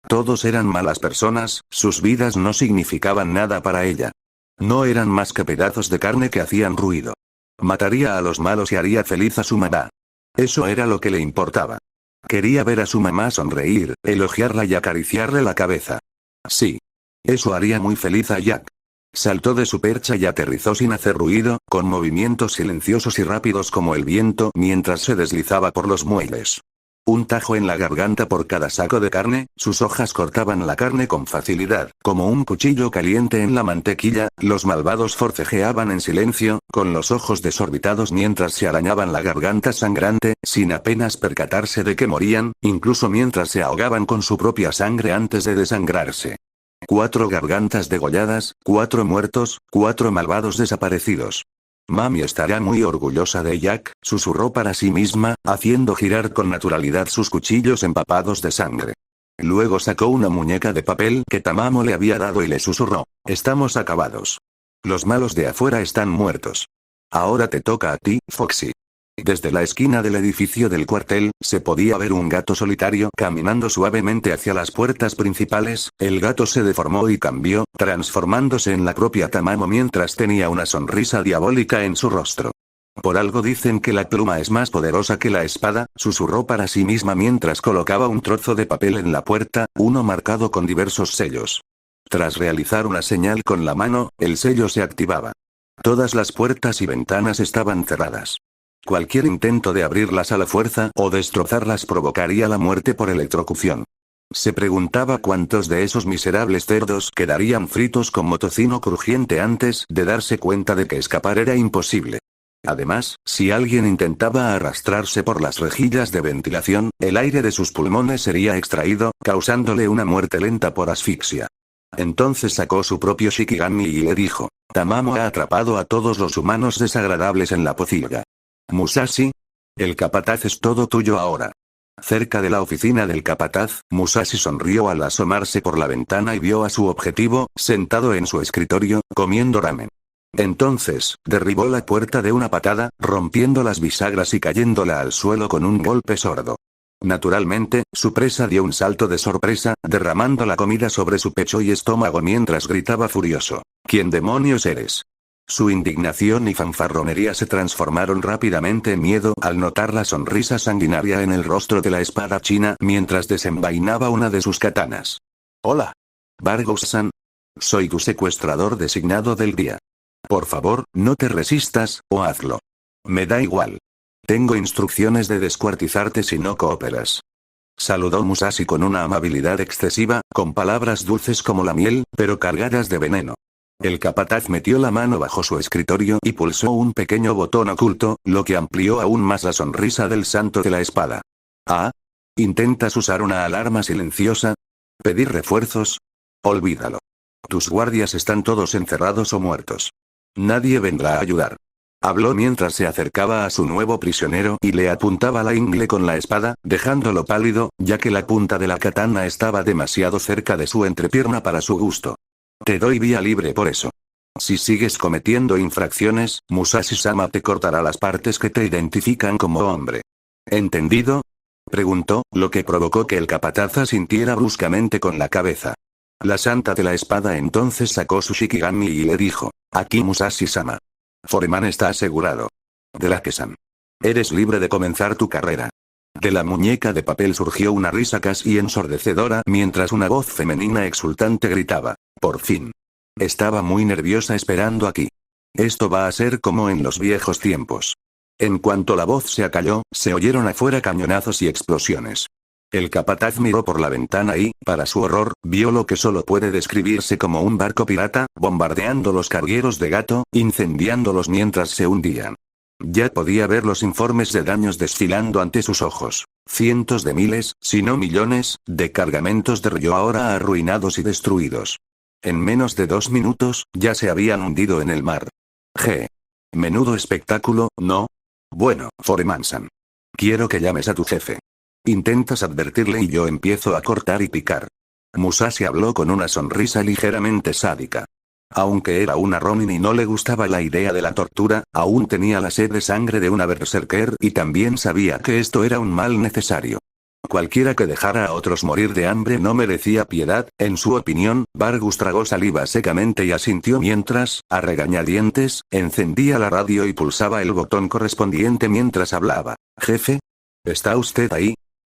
Todos eran malas personas, sus vidas no significaban nada para ella. No eran más que pedazos de carne que hacían ruido. Mataría a los malos y haría feliz a su mamá. Eso era lo que le importaba. Quería ver a su mamá sonreír, elogiarla y acariciarle la cabeza. Sí. Eso haría muy feliz a Jack. Saltó de su percha y aterrizó sin hacer ruido, con movimientos silenciosos y rápidos como el viento mientras se deslizaba por los muelles. Un tajo en la garganta por cada saco de carne, sus hojas cortaban la carne con facilidad, como un cuchillo caliente en la mantequilla. Los malvados forcejeaban en silencio, con los ojos desorbitados mientras se arañaban la garganta sangrante, sin apenas percatarse de que morían, incluso mientras se ahogaban con su propia sangre antes de desangrarse. 4 gargantas degolladas, 4 muertos, 4 malvados desaparecidos. Mami estará muy orgullosa de Jack, susurró para sí misma, haciendo girar con naturalidad sus cuchillos empapados de sangre. Luego sacó una muñeca de papel que Tamamo le había dado y le susurró: estamos acabados. Los malos de afuera están muertos. Ahora te toca a ti, Foxy. Desde la esquina del edificio del cuartel, se podía ver un gato solitario caminando suavemente hacia las puertas principales. El gato se deformó y cambió, transformándose en la propia Tamamo mientras tenía una sonrisa diabólica en su rostro. Por algo dicen que la pluma es más poderosa que la espada, susurró para sí misma mientras colocaba un trozo de papel en la puerta, uno marcado con diversos sellos. Tras realizar una señal con la mano, el sello se activaba. Todas las puertas y ventanas estaban cerradas. Cualquier intento de abrirlas a la fuerza o destrozarlas provocaría la muerte por electrocución. Se preguntaba cuántos de esos miserables cerdos quedarían fritos como tocino crujiente antes de darse cuenta de que escapar era imposible. Además, si alguien intentaba arrastrarse por las rejillas de ventilación, el aire de sus pulmones sería extraído, causándole una muerte lenta por asfixia. Entonces sacó su propio Shikigami y le dijo: Tamamo ha atrapado a todos los humanos desagradables en la pocilga. Musashi. El capataz es todo tuyo ahora. Cerca de la oficina del capataz, Musashi sonrió al asomarse por la ventana y vio a su objetivo, sentado en su escritorio, comiendo ramen. Entonces, derribó la puerta de una patada, rompiendo las bisagras y cayéndola al suelo con un golpe sordo. Naturalmente, su presa dio un salto de sorpresa, derramando la comida sobre su pecho y estómago mientras gritaba furioso: ¿Quién demonios eres? Su indignación y fanfarronería se transformaron rápidamente en miedo al notar la sonrisa sanguinaria en el rostro de la espada china mientras desenvainaba una de sus katanas. Hola. Vargus-san. Soy tu secuestrador designado del día. Por favor, no te resistas, o hazlo. Me da igual. Tengo instrucciones de descuartizarte si no cooperas. Saludó Musashi con una amabilidad excesiva, con palabras dulces como la miel, pero cargadas de veneno. El capataz metió la mano bajo su escritorio y pulsó un pequeño botón oculto, lo que amplió aún más la sonrisa del santo de la espada. ¿Ah? ¿Intentas usar una alarma silenciosa? ¿Pedir refuerzos? Olvídalo. Tus guardias están todos encerrados o muertos. Nadie vendrá a ayudar. Habló mientras se acercaba a su nuevo prisionero y le apuntaba la ingle con la espada, dejándolo pálido, ya que la punta de la katana estaba demasiado cerca de su entrepierna para su gusto. Te doy vía libre por eso. Si sigues cometiendo infracciones, Musashi-sama te cortará las partes que te identifican como hombre. ¿Entendido? Preguntó, lo que provocó que el capataz asintiera bruscamente con la cabeza. La santa de la espada entonces sacó su Shikigami y le dijo: Aquí Musashi-sama. Foreman está asegurado. De la que-san. Eres libre de comenzar tu carrera. De la muñeca de papel surgió una risa casi ensordecedora mientras una voz femenina exultante gritaba: por fin. Estaba muy nerviosa esperando aquí. Esto va a ser como en los viejos tiempos. En cuanto la voz se acalló, se oyeron afuera cañonazos y explosiones. El capataz miró por la ventana y, para su horror, vio lo que solo puede describirse como un barco pirata, bombardeando los cargueros de gato, incendiándolos mientras se hundían. Ya podía ver los informes de daños desfilando ante sus ojos. Cientos de miles, si no millones, de cargamentos de río ahora arruinados y destruidos. En menos de 2 minutos, ya se habían hundido en el mar. Menudo espectáculo, ¿no? Bueno, Foreman-san. Quiero que llames a tu jefe. Intentas advertirle y yo empiezo a cortar y picar. Musashi habló con una sonrisa ligeramente sádica. Aunque era una ronin y no le gustaba la idea de la tortura, aún tenía la sed de sangre de una berserker y también sabía que esto era un mal necesario. Cualquiera que dejara a otros morir de hambre no merecía piedad, en su opinión. Vargus tragó saliva secamente y asintió mientras, a regañadientes, encendía la radio y pulsaba el botón correspondiente mientras hablaba. Jefe. ¿Está usted ahí?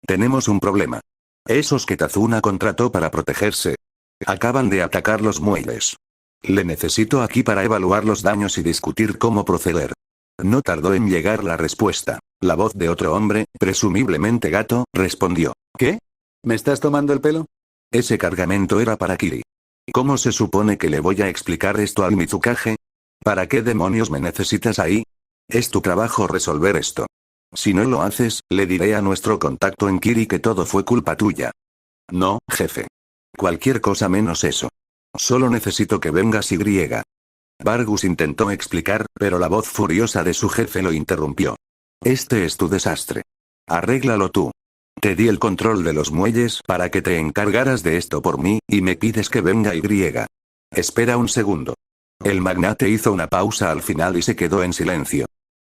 Tenemos un problema. Esos que Tazuna contrató para protegerse. Acaban de atacar los muelles. Le necesito aquí para evaluar los daños y discutir cómo proceder. No tardó en llegar la respuesta. La voz de otro hombre, presumiblemente gato, respondió. ¿Qué? ¿Me estás tomando el pelo? Ese cargamento era para Kiri. ¿Cómo se supone que le voy a explicar esto al Mizukage? ¿Para qué demonios me necesitas ahí? Es tu trabajo resolver esto. Si no lo haces, le diré a nuestro contacto en Kiri que todo fue culpa tuya. No, jefe. Cualquier cosa menos eso. Solo necesito que vengas y griega. Vargus intentó explicar, pero la voz furiosa de su jefe lo interrumpió. Este es tu desastre. Arréglalo tú. Te di el control de los muelles para que te encargaras de esto por mí, y me pides que venga y griega. Espera un segundo. El magnate hizo una pausa al final y se quedó en silencio.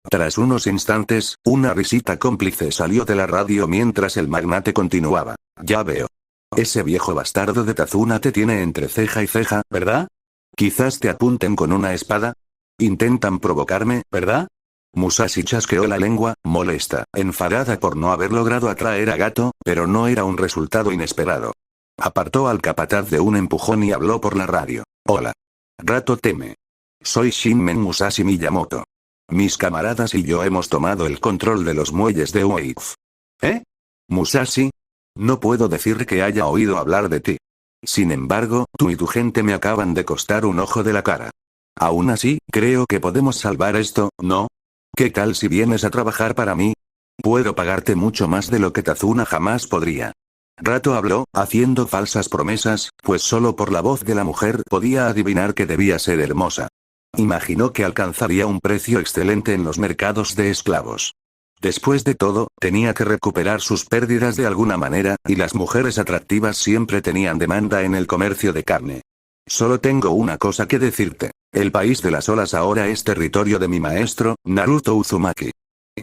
Tras unos instantes, una risita cómplice salió de la radio mientras el magnate continuaba. Ya veo. Ese viejo bastardo de Tazuna te tiene entre ceja y ceja, ¿verdad? Quizás te apunten con una espada. Intentan provocarme, ¿verdad? Musashi chasqueó la lengua, molesta, enfadada por no haber logrado atraer a Gato, pero no era un resultado inesperado. Apartó al capataz de un empujón y habló por la radio. Hola. Rato teme. Soy Shinmen Musashi Miyamoto. Mis camaradas y yo hemos tomado el control de los muelles de Ueif. ¿Eh? Musashi. No puedo decir que haya oído hablar de ti. Sin embargo, tú y tu gente me acaban de costar un ojo de la cara. Aún así, creo que podemos salvar esto, ¿no? ¿Qué tal si vienes a trabajar para mí? Puedo pagarte mucho más de lo que Tazuna jamás podría. Rato habló, haciendo falsas promesas, pues solo por la voz de la mujer podía adivinar que debía ser hermosa. Imaginó que alcanzaría un precio excelente en los mercados de esclavos. Después de todo, tenía que recuperar sus pérdidas de alguna manera, y las mujeres atractivas siempre tenían demanda en el comercio de carne. Solo tengo una cosa que decirte. El país de las olas ahora es territorio de mi maestro, Naruto Uzumaki.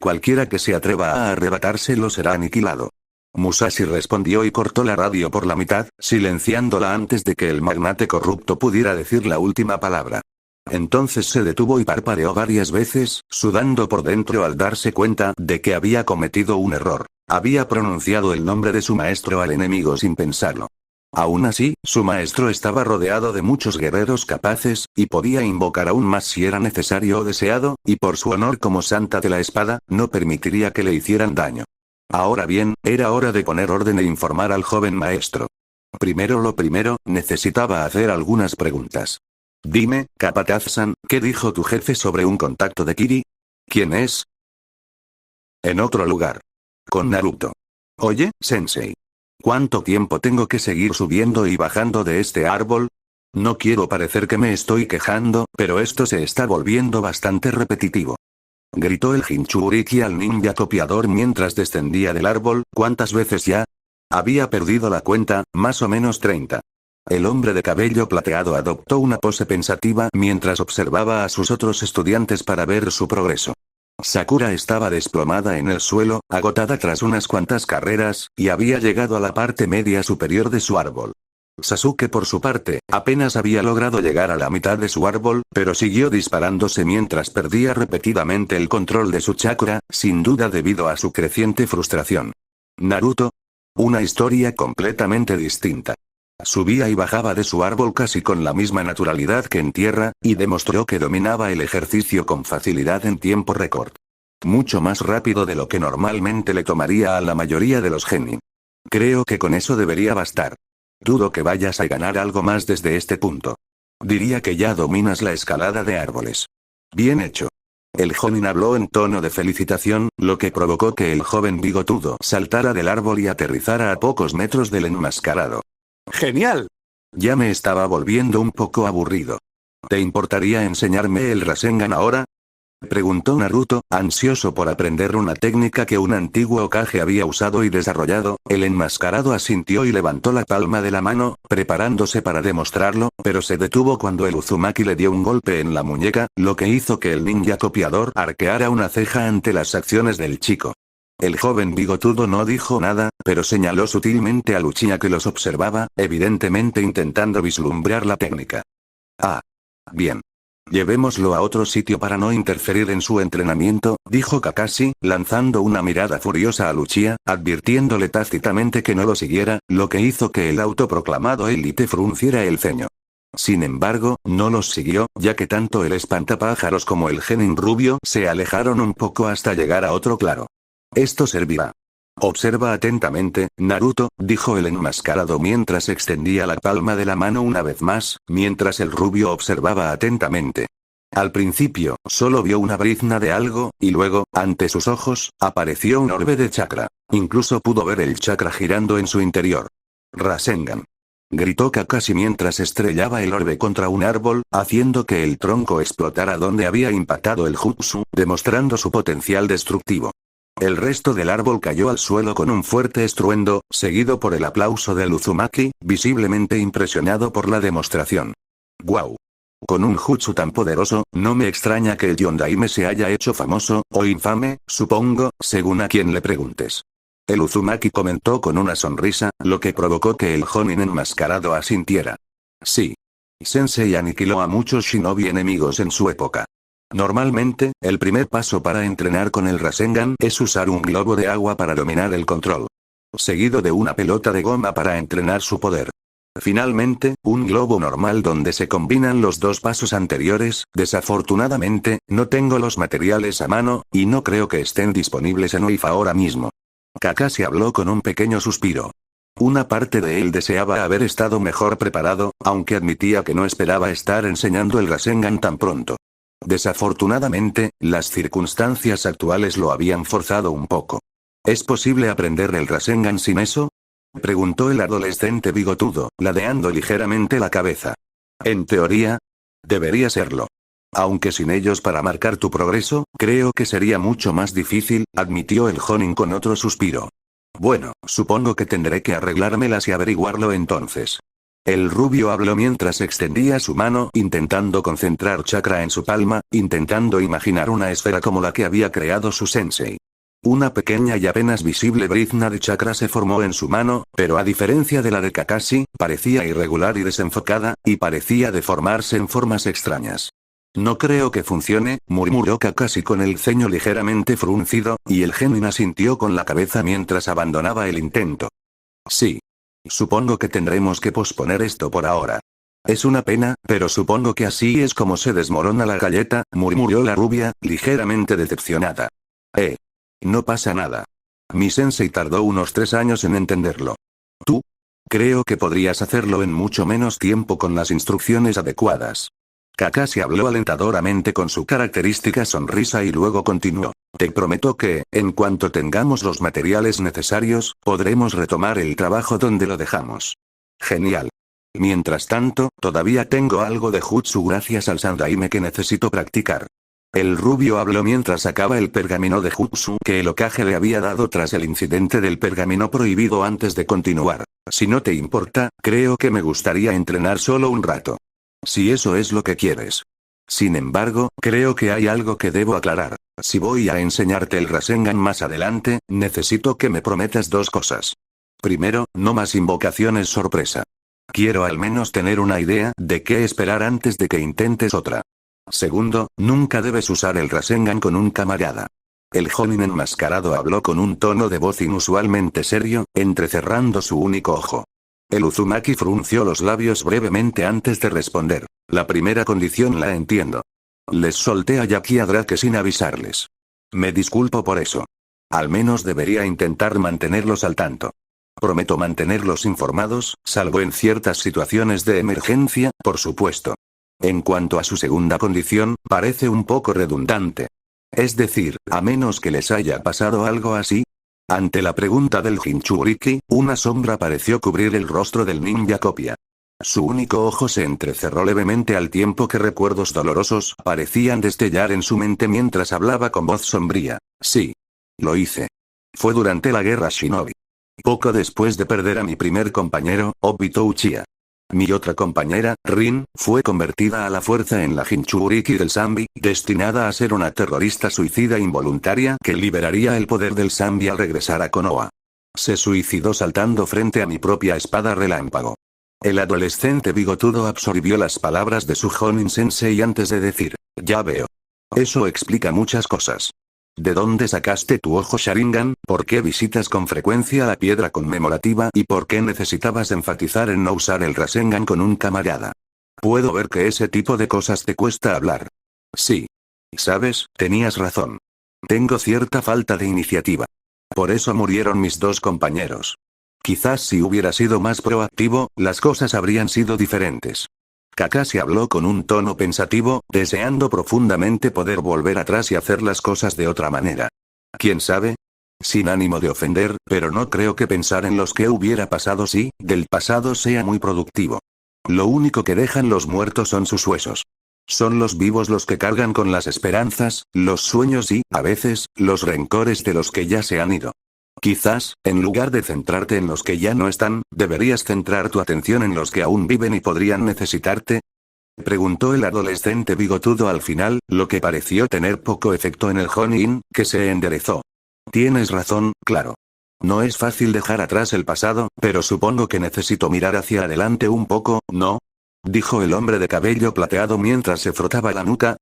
Cualquiera que se atreva a arrebatárselo será aniquilado. Musashi respondió y cortó la radio por la mitad, silenciándola antes de que el magnate corrupto pudiera decir la última palabra. Entonces se detuvo y parpadeó varias veces, sudando por dentro al darse cuenta de que había cometido un error. Había pronunciado el nombre de su maestro al enemigo sin pensarlo. Aún así, su maestro estaba rodeado de muchos guerreros capaces, y podía invocar aún más si era necesario o deseado, y por su honor como santa de la espada, no permitiría que le hicieran daño. Ahora bien, era hora de poner orden e informar al joven maestro. Primero lo primero, necesitaba hacer algunas preguntas. Dime, Capataz-san, ¿qué dijo tu jefe sobre un contacto de Kiri? ¿Quién es? En otro lugar. Con Naruto. Oye, Sensei. ¿Cuánto tiempo tengo que seguir subiendo y bajando de este árbol? No quiero parecer que me estoy quejando, pero esto se está volviendo bastante repetitivo. Gritó el Jinchuriki al ninja copiador mientras descendía del árbol. ¿Cuántas veces ya? Había perdido la cuenta, más o menos 30. El hombre de cabello plateado adoptó una pose pensativa mientras observaba a sus otros estudiantes para ver su progreso. Sakura estaba desplomada en el suelo, agotada tras unas cuantas carreras, y había llegado a la parte media superior de su árbol. Sasuke por su parte, apenas había logrado llegar a la mitad de su árbol, pero siguió disparándose mientras perdía repetidamente el control de su chakra, sin duda debido a su creciente frustración. Naruto. Una historia completamente distinta. Subía y bajaba de su árbol casi con la misma naturalidad que en tierra, y demostró que dominaba el ejercicio con facilidad en tiempo récord. Mucho más rápido de lo que normalmente le tomaría a la mayoría de los genin. Creo que con eso debería bastar. Dudo que vayas a ganar algo más desde este punto. Diría que ya dominas la escalada de árboles. Bien hecho. El jonin habló en tono de felicitación, lo que provocó que el joven bigotudo saltara del árbol y aterrizara a pocos metros del enmascarado. ¡Genial! Ya me estaba volviendo un poco aburrido. ¿Te importaría enseñarme el Rasengan ahora? Preguntó Naruto, ansioso por aprender una técnica que un antiguo Hokage había usado y desarrollado. El enmascarado asintió y levantó la palma de la mano, preparándose para demostrarlo, pero se detuvo cuando el Uzumaki le dio un golpe en la muñeca, lo que hizo que el ninja copiador arqueara una ceja ante las acciones del chico. El joven bigotudo no dijo nada, pero señaló sutilmente a Uchiha que los observaba, evidentemente intentando vislumbrar la técnica. Ah. Bien. Llevémoslo a otro sitio para no interferir en su entrenamiento, dijo Kakashi, lanzando una mirada furiosa a Uchiha, advirtiéndole tácitamente que no lo siguiera, lo que hizo que el autoproclamado élite frunciera el ceño. Sin embargo, no los siguió, ya que tanto el espantapájaros como el genin rubio se alejaron un poco hasta llegar a otro claro. Esto servirá. Observa atentamente, Naruto, dijo el enmascarado mientras extendía la palma de la mano una vez más, mientras el rubio observaba atentamente. Al principio, solo vio una brizna de algo, y luego, ante sus ojos, apareció un orbe de chakra. Incluso pudo ver el chakra girando en su interior. Rasengan. Gritó Kakashi mientras estrellaba el orbe contra un árbol, haciendo que el tronco explotara donde había impactado el jutsu, demostrando su potencial destructivo. El resto del árbol cayó al suelo con un fuerte estruendo, seguido por el aplauso del Uzumaki, visiblemente impresionado por la demostración. ¡Guau! Con un jutsu tan poderoso, no me extraña que el Yondaime se haya hecho famoso, o infame, supongo, según a quien le preguntes. El Uzumaki comentó con una sonrisa, lo que provocó que el Jonin enmascarado asintiera. Sí. Sensei aniquiló a muchos shinobi enemigos en su época. Normalmente, el primer paso para entrenar con el Rasengan es usar un globo de agua para dominar el control. Seguido de una pelota de goma para entrenar su poder. Finalmente, un globo normal donde se combinan los dos pasos anteriores. Desafortunadamente, no tengo los materiales a mano, y no creo que estén disponibles en OIF ahora mismo. Kakashi habló con un pequeño suspiro. Una parte de él deseaba haber estado mejor preparado, aunque admitía que no esperaba estar enseñando el Rasengan tan pronto. Desafortunadamente, las circunstancias actuales lo habían forzado un poco. ¿Es posible aprender el Rasengan sin eso?, preguntó el adolescente bigotudo, ladeando ligeramente la cabeza. En teoría, debería serlo. Aunque sin ellos para marcar tu progreso, creo que sería mucho más difícil, admitió el Jonin con otro suspiro. Bueno, supongo que tendré que arreglármelas y averiguarlo entonces. El rubio habló mientras extendía su mano intentando concentrar chakra en su palma, intentando imaginar una esfera como la que había creado su sensei. Una pequeña y apenas visible brizna de chakra se formó en su mano, pero a diferencia de la de Kakashi, parecía irregular y desenfocada, y parecía deformarse en formas extrañas. No creo que funcione, murmuró Kakashi con el ceño ligeramente fruncido, y el genin asintió con la cabeza mientras abandonaba el intento. Sí. Supongo que tendremos que posponer esto por ahora. Es una pena, pero supongo que así es como se desmorona la galleta, murmuró la rubia, ligeramente decepcionada. No pasa nada. Mi sensei tardó unos 3 años en entenderlo. ¿Tú? Creo que podrías hacerlo en mucho menos tiempo con las instrucciones adecuadas. Kakashi habló alentadoramente con su característica sonrisa y luego continuó. Te prometo que, en cuanto tengamos los materiales necesarios, podremos retomar el trabajo donde lo dejamos. Genial. Mientras tanto, todavía tengo algo de jutsu gracias al Sandaime que necesito practicar. El rubio habló mientras sacaba el pergamino de jutsu que el Hokage le había dado tras el incidente del pergamino prohibido antes de continuar. Si no te importa, creo que me gustaría entrenar solo un rato. Si eso es lo que quieres. Sin embargo, creo que hay algo que debo aclarar. Si voy a enseñarte el Rasengan más adelante, necesito que me prometas 2 cosas. Primero, no más invocaciones sorpresa. Quiero al menos tener una idea de qué esperar antes de que intentes otra. Segundo, nunca debes usar el Rasengan con un camarada. El Jonin enmascarado habló con un tono de voz inusualmente serio, entrecerrando su único ojo. El Uzumaki frunció los labios brevemente antes de responder. La primera condición la entiendo. Les solté a Yaki y a Drake sin avisarles. Me disculpo por eso. Al menos debería intentar mantenerlos al tanto. Prometo mantenerlos informados, salvo en ciertas situaciones de emergencia, por supuesto. En cuanto a su segunda condición, parece un poco redundante. Es decir, a menos que les haya pasado algo así. Ante la pregunta del Jinchuriki, una sombra pareció cubrir el rostro del ninja copia. Su único ojo se entrecerró levemente al tiempo que recuerdos dolorosos parecían destellar en su mente mientras hablaba con voz sombría. Sí. Lo hice. Fue durante la guerra Shinobi. Poco después de perder a mi primer compañero, Obito Uchiha. Mi otra compañera, Rin, fue convertida a la fuerza en la Jinchuriki del Zanbi, destinada a ser una terrorista suicida involuntaria que liberaría el poder del Zanbi al regresar a Konoha. Se suicidó saltando frente a mi propia espada relámpago. El adolescente bigotudo absorbió las palabras de su Jonin Sensei antes de decir, ya veo. Eso explica muchas cosas. ¿De dónde sacaste tu ojo Sharingan? ¿Por qué visitas con frecuencia la piedra conmemorativa? ¿Y por qué necesitabas enfatizar en no usar el Rasengan con un camarada? Puedo ver que ese tipo de cosas te cuesta hablar. Sí. Sabes, tenías razón. Tengo cierta falta de iniciativa. Por eso murieron mis 2 compañeros. Quizás si hubiera sido más proactivo, las cosas habrían sido diferentes. Kakashi habló con un tono pensativo, deseando profundamente poder volver atrás y hacer las cosas de otra manera. ¿Quién sabe? Sin ánimo de ofender, pero no creo que pensar en los que hubiera pasado si, del pasado sea muy productivo. Lo único que dejan los muertos son sus huesos. Son los vivos los que cargan con las esperanzas, los sueños y, a veces, los rencores de los que ya se han ido. Quizás, en lugar de centrarte en los que ya no están, deberías centrar tu atención en los que aún viven y podrían necesitarte. Preguntó el adolescente bigotudo al final, lo que pareció tener poco efecto en el Jonin, que se enderezó. Tienes razón, claro. No es fácil dejar atrás el pasado, pero supongo que necesito mirar hacia adelante un poco, ¿no? Dijo el hombre de cabello plateado mientras se frotaba la nuca.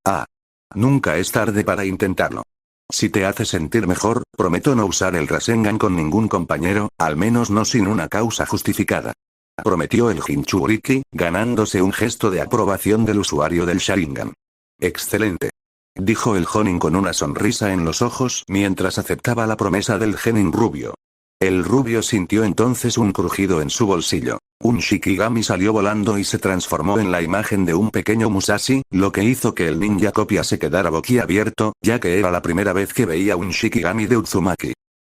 Nunca es tarde para intentarlo. Si te hace sentir mejor, prometo no usar el Rasengan con ningún compañero, al menos no sin una causa justificada. Prometió el Jinchuriki, ganándose un gesto de aprobación del usuario del Sharingan. Excelente. Dijo el Jonin con una sonrisa en los ojos mientras aceptaba la promesa del genin rubio. El rubio sintió entonces un crujido en su bolsillo. Un Shikigami salió volando y se transformó en la imagen de un pequeño Musashi, lo que hizo que el ninja copia se quedara boquiabierto, ya que era la primera vez que veía un Shikigami de Uzumaki.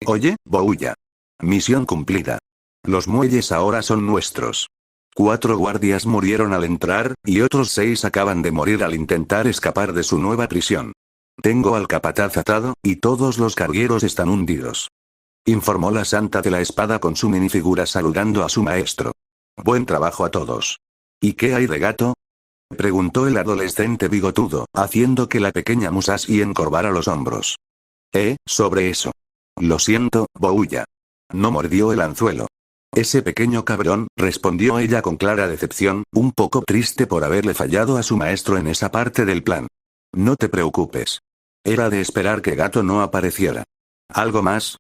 Oye, Bouya. Misión cumplida. Los muelles ahora son nuestros. 4 guardias murieron al entrar, y otros 6 acaban de morir al intentar escapar de su nueva prisión. Tengo al capataz atado, y todos los cargueros están hundidos. Informó la santa de la espada con su minifigura saludando a su maestro. Buen trabajo a todos. ¿Y qué hay de Gato? Preguntó el adolescente bigotudo, haciendo que la pequeña Musashi encorvara los hombros. Sobre eso. Lo siento, Bouya. No mordió el anzuelo. Ese pequeño cabrón, respondió ella con clara decepción, un poco triste por haberle fallado a su maestro en esa parte del plan. No te preocupes. Era de esperar que Gato no apareciera. ¿Algo más?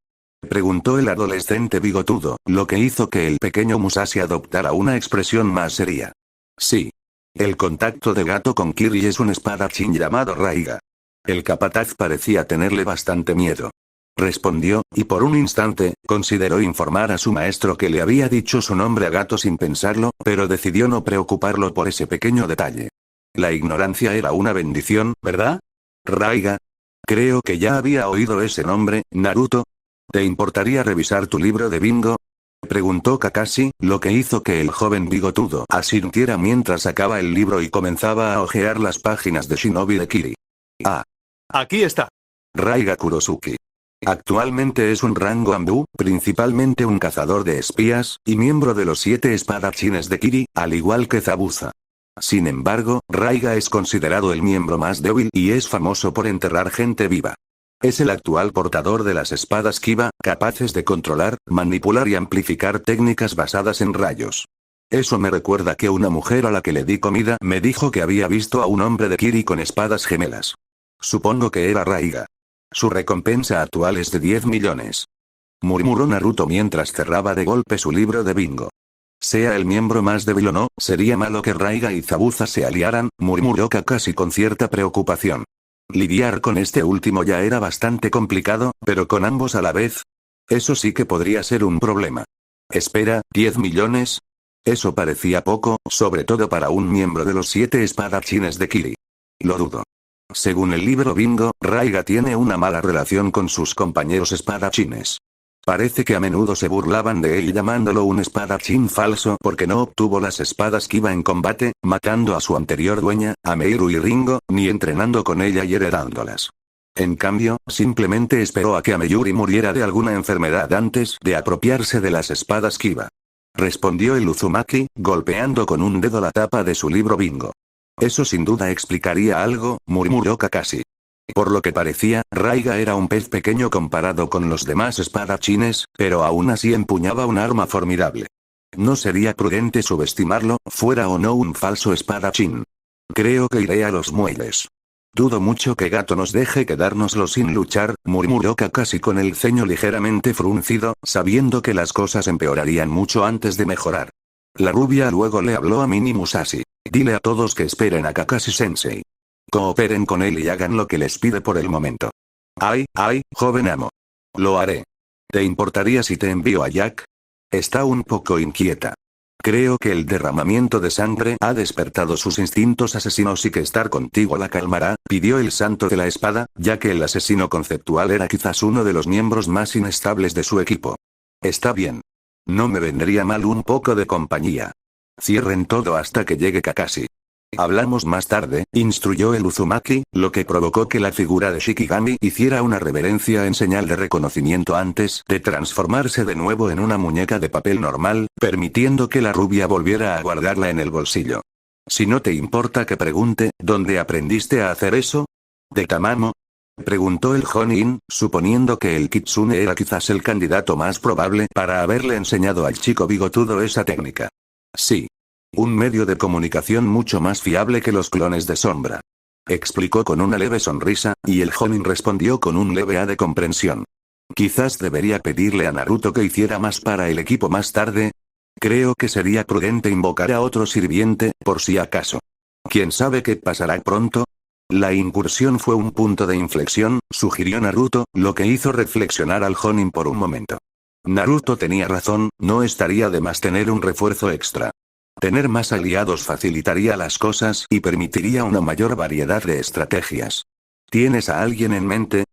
Preguntó el adolescente bigotudo, lo que hizo que el pequeño Musashi adoptara una expresión más seria. Sí. El contacto de Gato con Kiri es un espadachín llamado Raiga. El capataz parecía tenerle bastante miedo. Respondió, y por un instante, consideró informar a su maestro que le había dicho su nombre a Gato sin pensarlo, pero decidió no preocuparlo por ese pequeño detalle. La ignorancia era una bendición, ¿verdad? Raiga. Creo que ya había oído ese nombre, Naruto. ¿Te importaría revisar tu libro de bingo? Preguntó Kakashi, lo que hizo que el joven bigotudo asintiera mientras sacaba el libro y comenzaba a hojear las páginas de Shinobi de Kiri. Aquí está. Raiga Kurosuki. Actualmente es un rango Ambu, principalmente un cazador de espías, y miembro de los 7 espadachines de Kiri, al igual que Zabuza. Sin embargo, Raiga es considerado el miembro más débil y es famoso por enterrar gente viva. Es el actual portador de las espadas Kiba, capaces de controlar, manipular y amplificar técnicas basadas en rayos. Eso me recuerda que una mujer a la que le di comida me dijo que había visto a un hombre de Kiri con espadas gemelas. Supongo que era Raiga. Su recompensa actual es de 10 millones. Murmuró Naruto mientras cerraba de golpe su libro de bingo. Sea el miembro más débil o no, sería malo que Raiga y Zabuza se aliaran, murmuró Kakashi con cierta preocupación. Lidiar con este último ya era bastante complicado, pero con ambos a la vez. Eso sí que podría ser un problema. Espera, ¿10 millones? Eso parecía poco, sobre todo para un miembro de los 7 espadachines de Kiri. Lo dudo. Según el libro bingo, Raiga tiene una mala relación con sus compañeros espadachines. Parece que a menudo se burlaban de él llamándolo un espadachín falso porque no obtuvo las espadas Kiba en combate, matando a su anterior dueña, a Meiru y Ringo, ni entrenando con ella y heredándolas. En cambio, simplemente esperó a que Ameyuri muriera de alguna enfermedad antes de apropiarse de las espadas Kiba. Respondió el Uzumaki, golpeando con un dedo la tapa de su libro bingo. Eso sin duda explicaría algo, murmuró Kakashi. Por lo que parecía, Raiga era un pez pequeño comparado con los demás espadachines, pero aún así empuñaba un arma formidable. No sería prudente subestimarlo, fuera o no un falso espadachín. Creo que iré a los muelles. Dudo mucho que Gato nos deje quedárnoslo sin luchar, murmuró Kakashi con el ceño ligeramente fruncido, sabiendo que las cosas empeorarían mucho antes de mejorar. La rubia luego le habló a Mini Musashi. Dile a todos que esperen a Kakashi-sensei. Cooperen con él y hagan lo que les pide por el momento. Ay, joven amo. Lo haré. ¿Te importaría si te envío a Jack? Está un poco inquieta. Creo que el derramamiento de sangre ha despertado sus instintos asesinos y que estar contigo la calmará, pidió el santo de la espada, ya que el asesino conceptual era quizás uno de los miembros más inestables de su equipo. Está bien. No me vendría mal un poco de compañía. Cierren todo hasta que llegue Kakashi. Hablamos más tarde, instruyó el Uzumaki, lo que provocó que la figura de Shikigami hiciera una reverencia en señal de reconocimiento antes de transformarse de nuevo en una muñeca de papel normal, permitiendo que la rubia volviera a guardarla en el bolsillo. Si no te importa que pregunte, ¿dónde aprendiste a hacer eso? ¿De Tamamo? Preguntó el Jonin, suponiendo que el Kitsune era quizás el candidato más probable para haberle enseñado al chico bigotudo esa técnica. Sí. Un medio de comunicación mucho más fiable que los clones de sombra. Explicó con una leve sonrisa, y el Jonin respondió con un leve A de comprensión. Quizás debería pedirle a Naruto que hiciera más para el equipo más tarde. Creo que sería prudente invocar a otro sirviente, por si acaso. ¿Quién sabe qué pasará pronto? La incursión fue un punto de inflexión, sugirió Naruto, lo que hizo reflexionar al Jonin por un momento. Naruto tenía razón, no estaría de más tener un refuerzo extra. Tener más aliados facilitaría las cosas y permitiría una mayor variedad de estrategias. ¿Tienes a alguien en mente?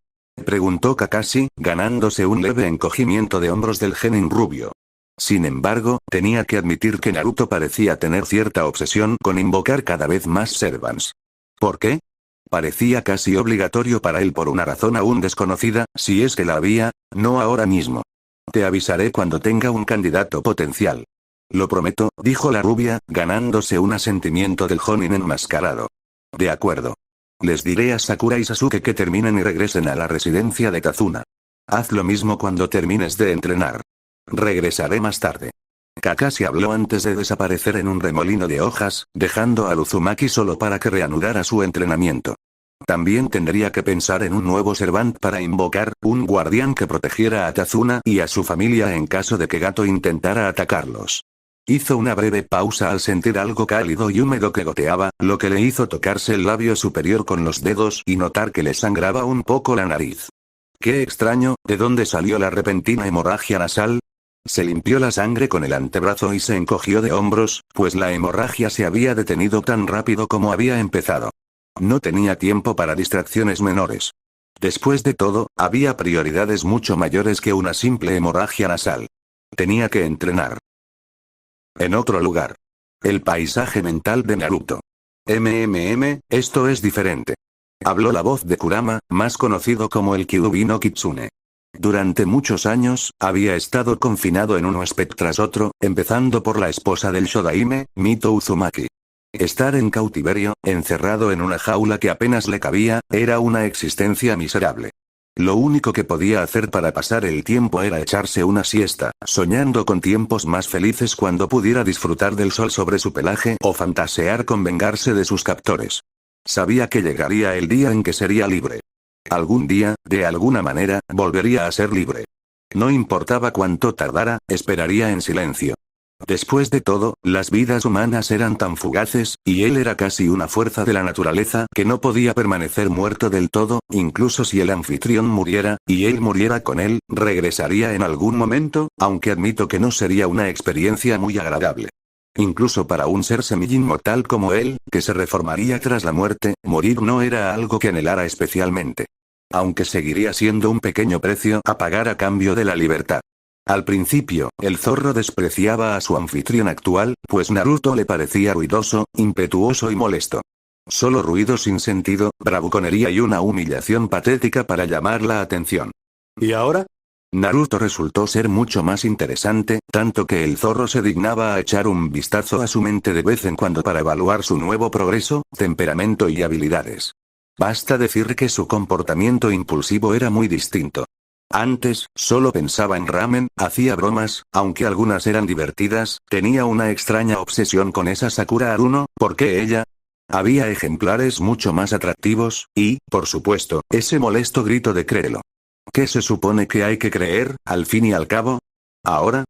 Preguntó Kakashi, ganándose un leve encogimiento de hombros del genin rubio. Sin embargo, tenía que admitir que Naruto parecía tener cierta obsesión con invocar cada vez más servants. ¿Por qué? Parecía casi obligatorio para él por una razón aún desconocida, si es que la había, no ahora mismo. Te avisaré cuando tenga un candidato potencial. Lo prometo, dijo la rubia, ganándose un asentimiento del Jonin enmascarado. De acuerdo. Les diré a Sakura y Sasuke que terminen y regresen a la residencia de Kazuna. Haz lo mismo cuando termines de entrenar. Regresaré más tarde. Kakashi habló antes de desaparecer en un remolino de hojas, dejando a Uzumaki solo para que reanudara su entrenamiento. También tendría que pensar en un nuevo servant para invocar, un guardián que protegiera a Kazuna y a su familia en caso de que Gato intentara atacarlos. Hizo una breve pausa al sentir algo cálido y húmedo que goteaba, lo que le hizo tocarse el labio superior con los dedos y notar que le sangraba un poco la nariz. Qué extraño, ¿de dónde salió la repentina hemorragia nasal? Se limpió la sangre con el antebrazo y se encogió de hombros, pues la hemorragia se había detenido tan rápido como había empezado. No tenía tiempo para distracciones menores. Después de todo, había prioridades mucho mayores que una simple hemorragia nasal. Tenía que entrenar. En otro lugar. El paisaje mental de Naruto. Esto es diferente. Habló la voz de Kurama, más conocido como el Kyuubi no Kitsune. Durante muchos años, había estado confinado en un huésped tras otro, empezando por la esposa del Shodaime, Mito Uzumaki. Estar en cautiverio, encerrado en una jaula que apenas le cabía, era una existencia miserable. Lo único que podía hacer para pasar el tiempo era echarse una siesta, soñando con tiempos más felices cuando pudiera disfrutar del sol sobre su pelaje o fantasear con vengarse de sus captores. Sabía que llegaría el día en que sería libre. Algún día, de alguna manera, volvería a ser libre. No importaba cuánto tardara, esperaría en silencio. Después de todo, las vidas humanas eran tan fugaces, y él era casi una fuerza de la naturaleza que no podía permanecer muerto del todo, incluso si el anfitrión muriera, y él muriera con él, regresaría en algún momento, aunque admito que no sería una experiencia muy agradable. Incluso para un ser semi-inmortal como él, que se reformaría tras la muerte, morir no era algo que anhelara especialmente. Aunque seguiría siendo un pequeño precio a pagar a cambio de la libertad. Al principio, el zorro despreciaba a su anfitrión actual, pues Naruto le parecía ruidoso, impetuoso y molesto. Solo ruido sin sentido, bravuconería y una humillación patética para llamar la atención. ¿Y ahora? Naruto resultó ser mucho más interesante, tanto que el zorro se dignaba a echar un vistazo a su mente de vez en cuando para evaluar su nuevo progreso, temperamento y habilidades. Basta decir que su comportamiento impulsivo era muy distinto. Antes, solo pensaba en ramen, hacía bromas, aunque algunas eran divertidas, tenía una extraña obsesión con esa Sakura Haruno, porque ella. Había ejemplares mucho más atractivos, y, por supuesto, ese molesto grito de créelo. ¿Qué se supone que hay que creer, al fin y al cabo? ¿Ahora?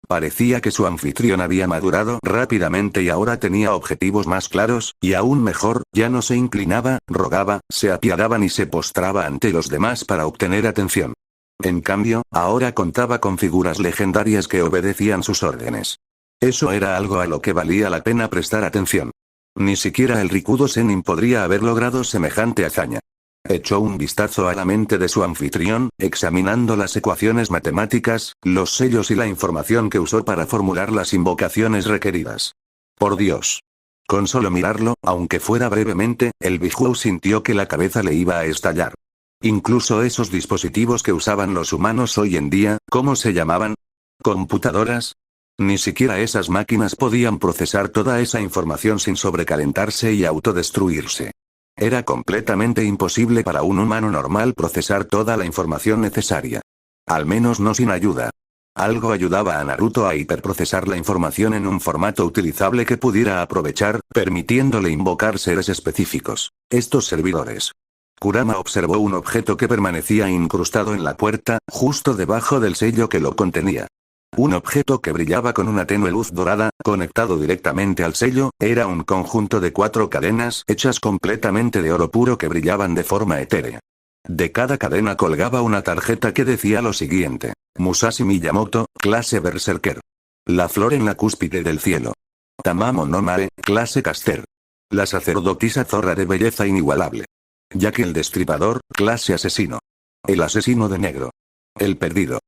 Parecía que su anfitrión había madurado rápidamente y ahora tenía objetivos más claros, y aún mejor, ya no se inclinaba, rogaba, se apiadaba ni se postraba ante los demás para obtener atención. En cambio, ahora contaba con figuras legendarias que obedecían sus órdenes. Eso era algo a lo que valía la pena prestar atención. Ni siquiera el Rikudo Sennin podría haber logrado semejante hazaña. Echó un vistazo a la mente de su anfitrión, examinando las ecuaciones matemáticas, los sellos y la información que usó para formular las invocaciones requeridas. Por Dios. Con solo mirarlo, aunque fuera brevemente, el Bijou sintió que la cabeza le iba a estallar. Incluso esos dispositivos que usaban los humanos hoy en día, ¿cómo se llamaban? ¿Computadoras? Ni siquiera esas máquinas podían procesar toda esa información sin sobrecalentarse y autodestruirse. Era completamente imposible para un humano normal procesar toda la información necesaria. Al menos no sin ayuda. Algo ayudaba a Naruto a hiperprocesar la información en un formato utilizable que pudiera aprovechar, permitiéndole invocar seres específicos. Estos servidores. Kurama observó un objeto que permanecía incrustado en la puerta, justo debajo del sello que lo contenía. Un objeto que brillaba con una tenue luz dorada, conectado directamente al sello, era un conjunto de 4 cadenas hechas completamente de oro puro que brillaban de forma etérea. De cada cadena colgaba una tarjeta que decía lo siguiente: Musashi Miyamoto, clase Berserker. La flor en la cúspide del cielo. Tamamo no Mae, clase Caster. La sacerdotisa zorra de belleza inigualable. Jack el destripador, clase asesino. El asesino de negro. El perdido.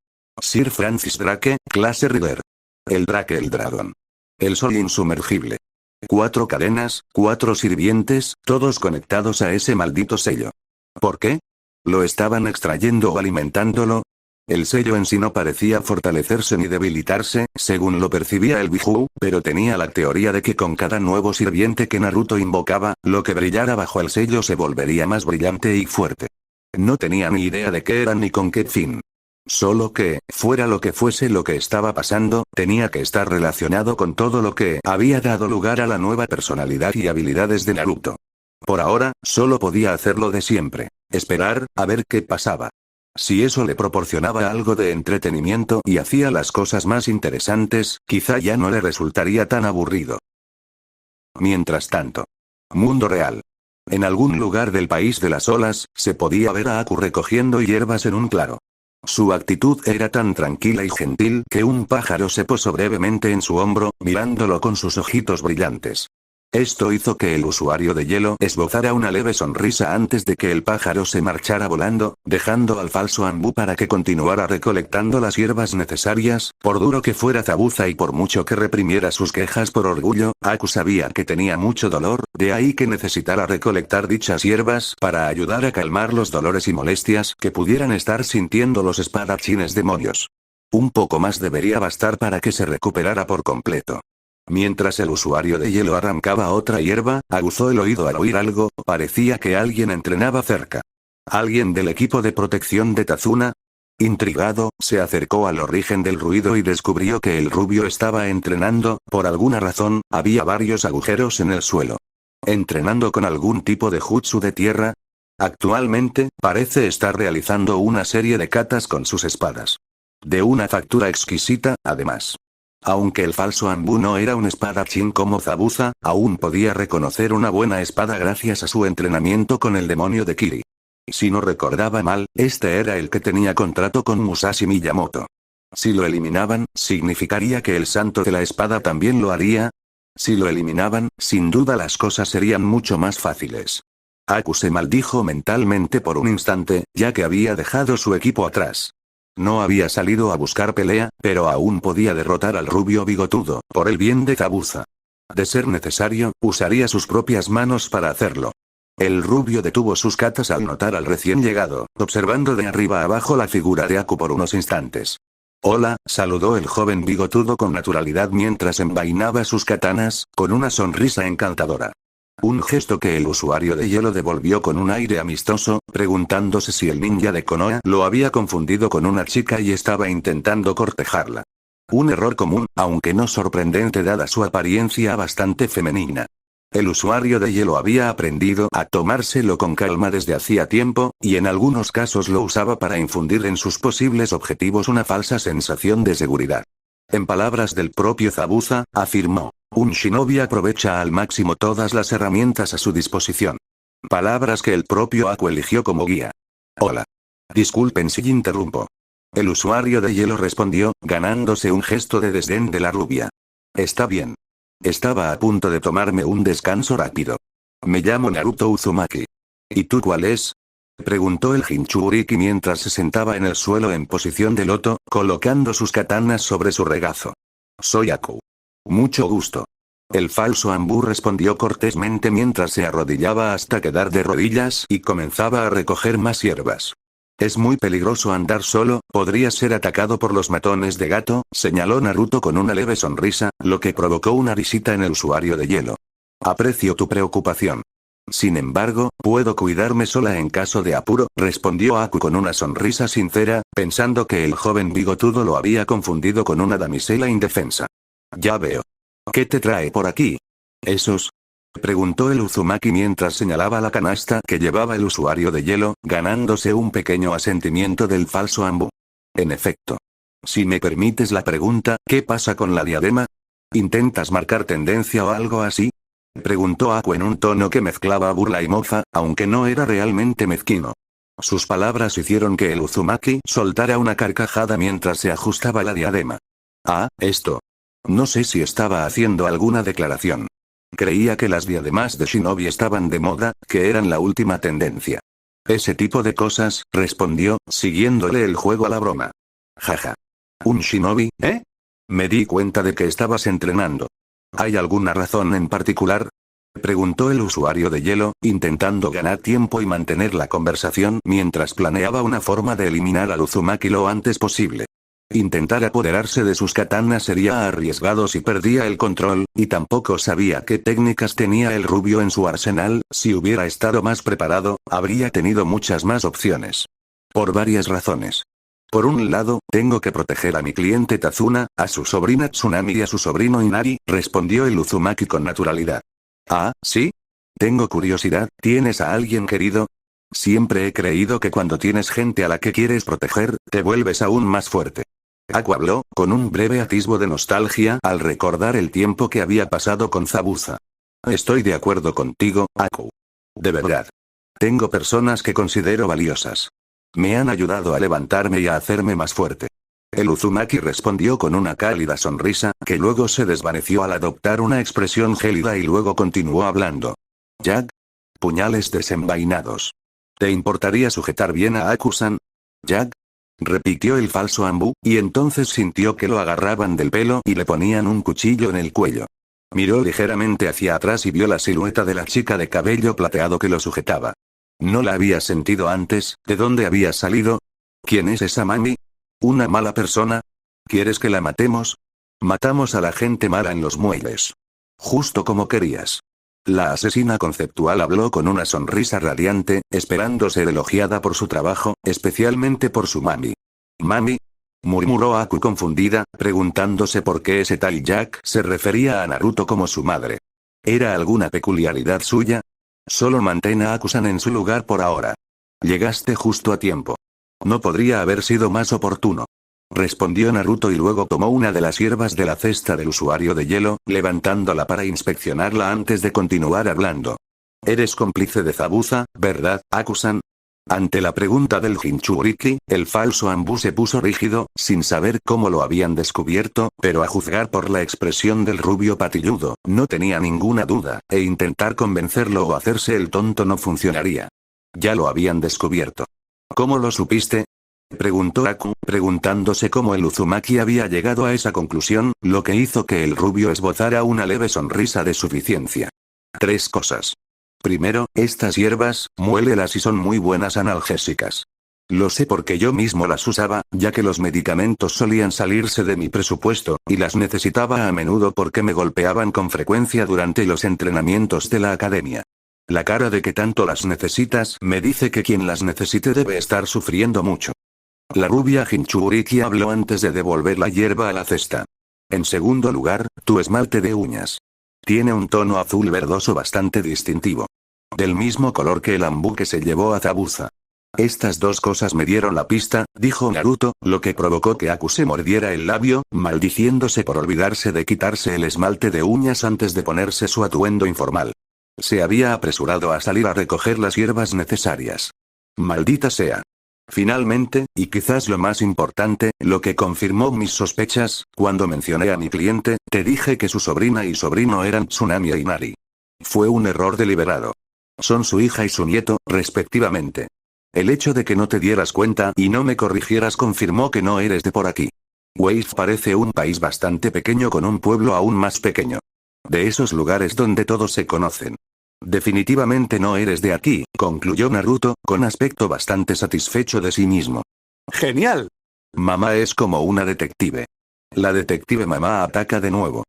Sir Francis Drake, clase Rider. El Drake el dragón. El sol insumergible. 4 cadenas, 4 sirvientes, todos conectados a ese maldito sello. ¿Por qué? ¿Lo estaban extrayendo o alimentándolo? El sello en sí no parecía fortalecerse ni debilitarse, según lo percibía el Bijou, pero tenía la teoría de que con cada nuevo sirviente que Naruto invocaba, lo que brillara bajo el sello se volvería más brillante y fuerte. No tenía ni idea de qué eran ni con qué fin. Solo que, fuera lo que fuese lo que estaba pasando, tenía que estar relacionado con todo lo que había dado lugar a la nueva personalidad y habilidades de Naruto. Por ahora, solo podía hacerlo de siempre. Esperar, a ver qué pasaba. Si eso le proporcionaba algo de entretenimiento y hacía las cosas más interesantes, quizá ya no le resultaría tan aburrido. Mientras tanto. Mundo real. En algún lugar del país de las olas, se podía ver a Aku recogiendo hierbas en un claro. Su actitud era tan tranquila y gentil que un pájaro se posó brevemente en su hombro, mirándolo con sus ojitos brillantes. Esto hizo que el usuario de hielo esbozara una leve sonrisa antes de que el pájaro se marchara volando, dejando al falso Anbu para que continuara recolectando las hierbas necesarias, por duro que fuera Zabuza y por mucho que reprimiera sus quejas por orgullo, Aku sabía que tenía mucho dolor, de ahí que necesitara recolectar dichas hierbas para ayudar a calmar los dolores y molestias que pudieran estar sintiendo los espadachines demonios. Un poco más debería bastar para que se recuperara por completo. Mientras el usuario de hielo arrancaba otra hierba, aguzó el oído al oír algo, parecía que alguien entrenaba cerca. ¿Alguien del equipo de protección de Tazuna? Intrigado, se acercó al origen del ruido y descubrió que el rubio estaba entrenando, por alguna razón, había varios agujeros en el suelo. ¿Entrenando con algún tipo de jutsu de tierra? Actualmente, parece estar realizando una serie de katas con sus espadas. De una factura exquisita, además. Aunque el falso Anbu no era un espadachín como Zabuza, aún podía reconocer una buena espada gracias a su entrenamiento con el demonio de Kiri. Si no recordaba mal, este era el que tenía contrato con Musashi Miyamoto. Si lo eliminaban, ¿significaría que el santo de la espada también lo haría? Si lo eliminaban, sin duda las cosas serían mucho más fáciles. Aku se maldijo mentalmente por un instante, ya que había dejado su equipo atrás. No había salido a buscar pelea, pero aún podía derrotar al rubio bigotudo, por el bien de Zabuza. De ser necesario, usaría sus propias manos para hacerlo. El rubio detuvo sus katas al notar al recién llegado, observando de arriba abajo la figura de Aku por unos instantes. Hola, saludó el joven bigotudo con naturalidad mientras envainaba sus katanas, con una sonrisa encantadora. Un gesto que el usuario de hielo devolvió con un aire amistoso, preguntándose si el ninja de Konoha lo había confundido con una chica y estaba intentando cortejarla. Un error común, aunque no sorprendente dada su apariencia bastante femenina. El usuario de hielo había aprendido a tomárselo con calma desde hacía tiempo, y en algunos casos lo usaba para infundir en sus posibles objetivos una falsa sensación de seguridad. En palabras del propio Zabuza, afirmó. Un shinobi aprovecha al máximo todas las herramientas a su disposición. Palabras que el propio Aku eligió como guía. Hola. Disculpen si interrumpo. El usuario de hielo respondió, ganándose un gesto de desdén de la rubia. Está bien. Estaba a punto de tomarme un descanso rápido. Me llamo Naruto Uzumaki. ¿Y tú cuál es? Preguntó el Jinchuriki mientras se sentaba en el suelo en posición de loto, colocando sus katanas sobre su regazo. Soy Aku. Mucho gusto. El falso Anbu respondió cortésmente mientras se arrodillaba hasta quedar de rodillas y comenzaba a recoger más hierbas. Es muy peligroso andar solo, podría ser atacado por los matones de gato, señaló Naruto con una leve sonrisa, lo que provocó una risita en el usuario de hielo. Aprecio tu preocupación. Sin embargo, puedo cuidarme sola en caso de apuro, respondió Aku con una sonrisa sincera, pensando que el joven bigotudo lo había confundido con una damisela indefensa. Ya veo. ¿Qué te trae por aquí? ¿Esos? Preguntó el Uzumaki mientras señalaba la canasta que llevaba el usuario de hielo, ganándose un pequeño asentimiento del falso Anbu. En efecto. Si me permites la pregunta, ¿qué pasa con la diadema? ¿Intentas marcar tendencia o algo así? Preguntó Aku en un tono que mezclaba burla y mofa, aunque no era realmente mezquino. Sus palabras hicieron que el Uzumaki soltara una carcajada mientras se ajustaba la diadema. Ah, esto. No sé si estaba haciendo alguna declaración. Creía que las diademas de shinobi estaban de moda, que eran la última tendencia. Ese tipo de cosas, respondió, siguiéndole el juego a la broma. Jaja. ¿Un shinobi, eh? Me di cuenta de que estabas entrenando. ¿Hay alguna razón en particular? Preguntó el usuario de hielo, intentando ganar tiempo y mantener la conversación mientras planeaba una forma de eliminar al Uzumaki lo antes posible. Intentar apoderarse de sus katanas sería arriesgado si perdía el control, y tampoco sabía qué técnicas tenía el rubio en su arsenal. Si hubiera estado más preparado, habría tenido muchas más opciones. Por varias razones. Por un lado, tengo que proteger a mi cliente Tazuna, a su sobrina Tsunami y a su sobrino Inari, respondió el Uzumaki con naturalidad. Ah, ¿sí? Tengo curiosidad, ¿tienes a alguien querido? Siempre he creído que cuando tienes gente a la que quieres proteger, te vuelves aún más fuerte. Aku habló, con un breve atisbo de nostalgia al recordar el tiempo que había pasado con Zabuza. Estoy de acuerdo contigo, Aku. De verdad. Tengo personas que considero valiosas. Me han ayudado a levantarme y a hacerme más fuerte. El Uzumaki respondió con una cálida sonrisa, que luego se desvaneció al adoptar una expresión gélida y luego continuó hablando. Jack. Puñales desenvainados. ¿Te importaría sujetar bien a Aku-san? Jack. Repitió el falso Anbu, y entonces sintió que lo agarraban del pelo y le ponían un cuchillo en el cuello. Miró ligeramente hacia atrás y vio la silueta de la chica de cabello plateado que lo sujetaba. No la había sentido antes. ¿De dónde había salido? ¿Quién es esa Mami? ¿Una mala persona? ¿Quieres que la matemos? Matamos a la gente mala en los muelles. Justo como querías. La asesina conceptual habló con una sonrisa radiante, esperando ser elogiada por su trabajo, especialmente por su mami. ¿Mami? Murmuró Aku confundida, preguntándose por qué ese tal Jack se refería a Naruto como su madre. ¿Era alguna peculiaridad suya? Solo mantén a Aku-san en su lugar por ahora. Llegaste justo a tiempo. No podría haber sido más oportuno. Respondió Naruto y luego tomó una de las hierbas de la cesta del usuario de hielo, levantándola para inspeccionarla antes de continuar hablando. Eres cómplice de Zabuza, ¿verdad, Aku-san? Ante la pregunta del Jinchuriki, el falso Anbu se puso rígido, sin saber cómo lo habían descubierto, pero a juzgar por la expresión del rubio patilludo, no tenía ninguna duda, e intentar convencerlo o hacerse el tonto no funcionaría. Ya lo habían descubierto. ¿Cómo lo supiste? Preguntó Aku, preguntándose cómo el Uzumaki había llegado a esa conclusión, lo que hizo que el rubio esbozara una leve sonrisa de suficiencia. 3 cosas. Primero, estas hierbas, muélelas y son muy buenas analgésicas. Lo sé porque yo mismo las usaba, ya que los medicamentos solían salirse de mi presupuesto, y las necesitaba a menudo porque me golpeaban con frecuencia durante los entrenamientos de la academia. La cara de que tanto las necesitas me dice que quien las necesite debe estar sufriendo mucho. La rubia Jinchuriki habló antes de devolver la hierba a la cesta. En segundo lugar, tu esmalte de uñas. Tiene un tono azul verdoso bastante distintivo. Del mismo color que el Anbu que se llevó a Zabuza. Estas 2 cosas me dieron la pista, dijo Naruto, lo que provocó que Aku se mordiera el labio, maldiciéndose por olvidarse de quitarse el esmalte de uñas antes de ponerse su atuendo informal. Se había apresurado a salir a recoger las hierbas necesarias. Maldita sea. Finalmente, y quizás lo más importante, lo que confirmó mis sospechas, cuando mencioné a mi cliente, te dije que su sobrina y sobrino eran Tsunami e Inari. Fue un error deliberado. Son su hija y su nieto, respectivamente. El hecho de que no te dieras cuenta y no me corrigieras confirmó que no eres de por aquí. Wave parece un país bastante pequeño con un pueblo aún más pequeño. De esos lugares donde todos se conocen. Definitivamente no eres de aquí, concluyó Naruto, con aspecto bastante satisfecho de sí mismo. ¡Genial! Mamá es como una detective. La detective mamá ataca de nuevo.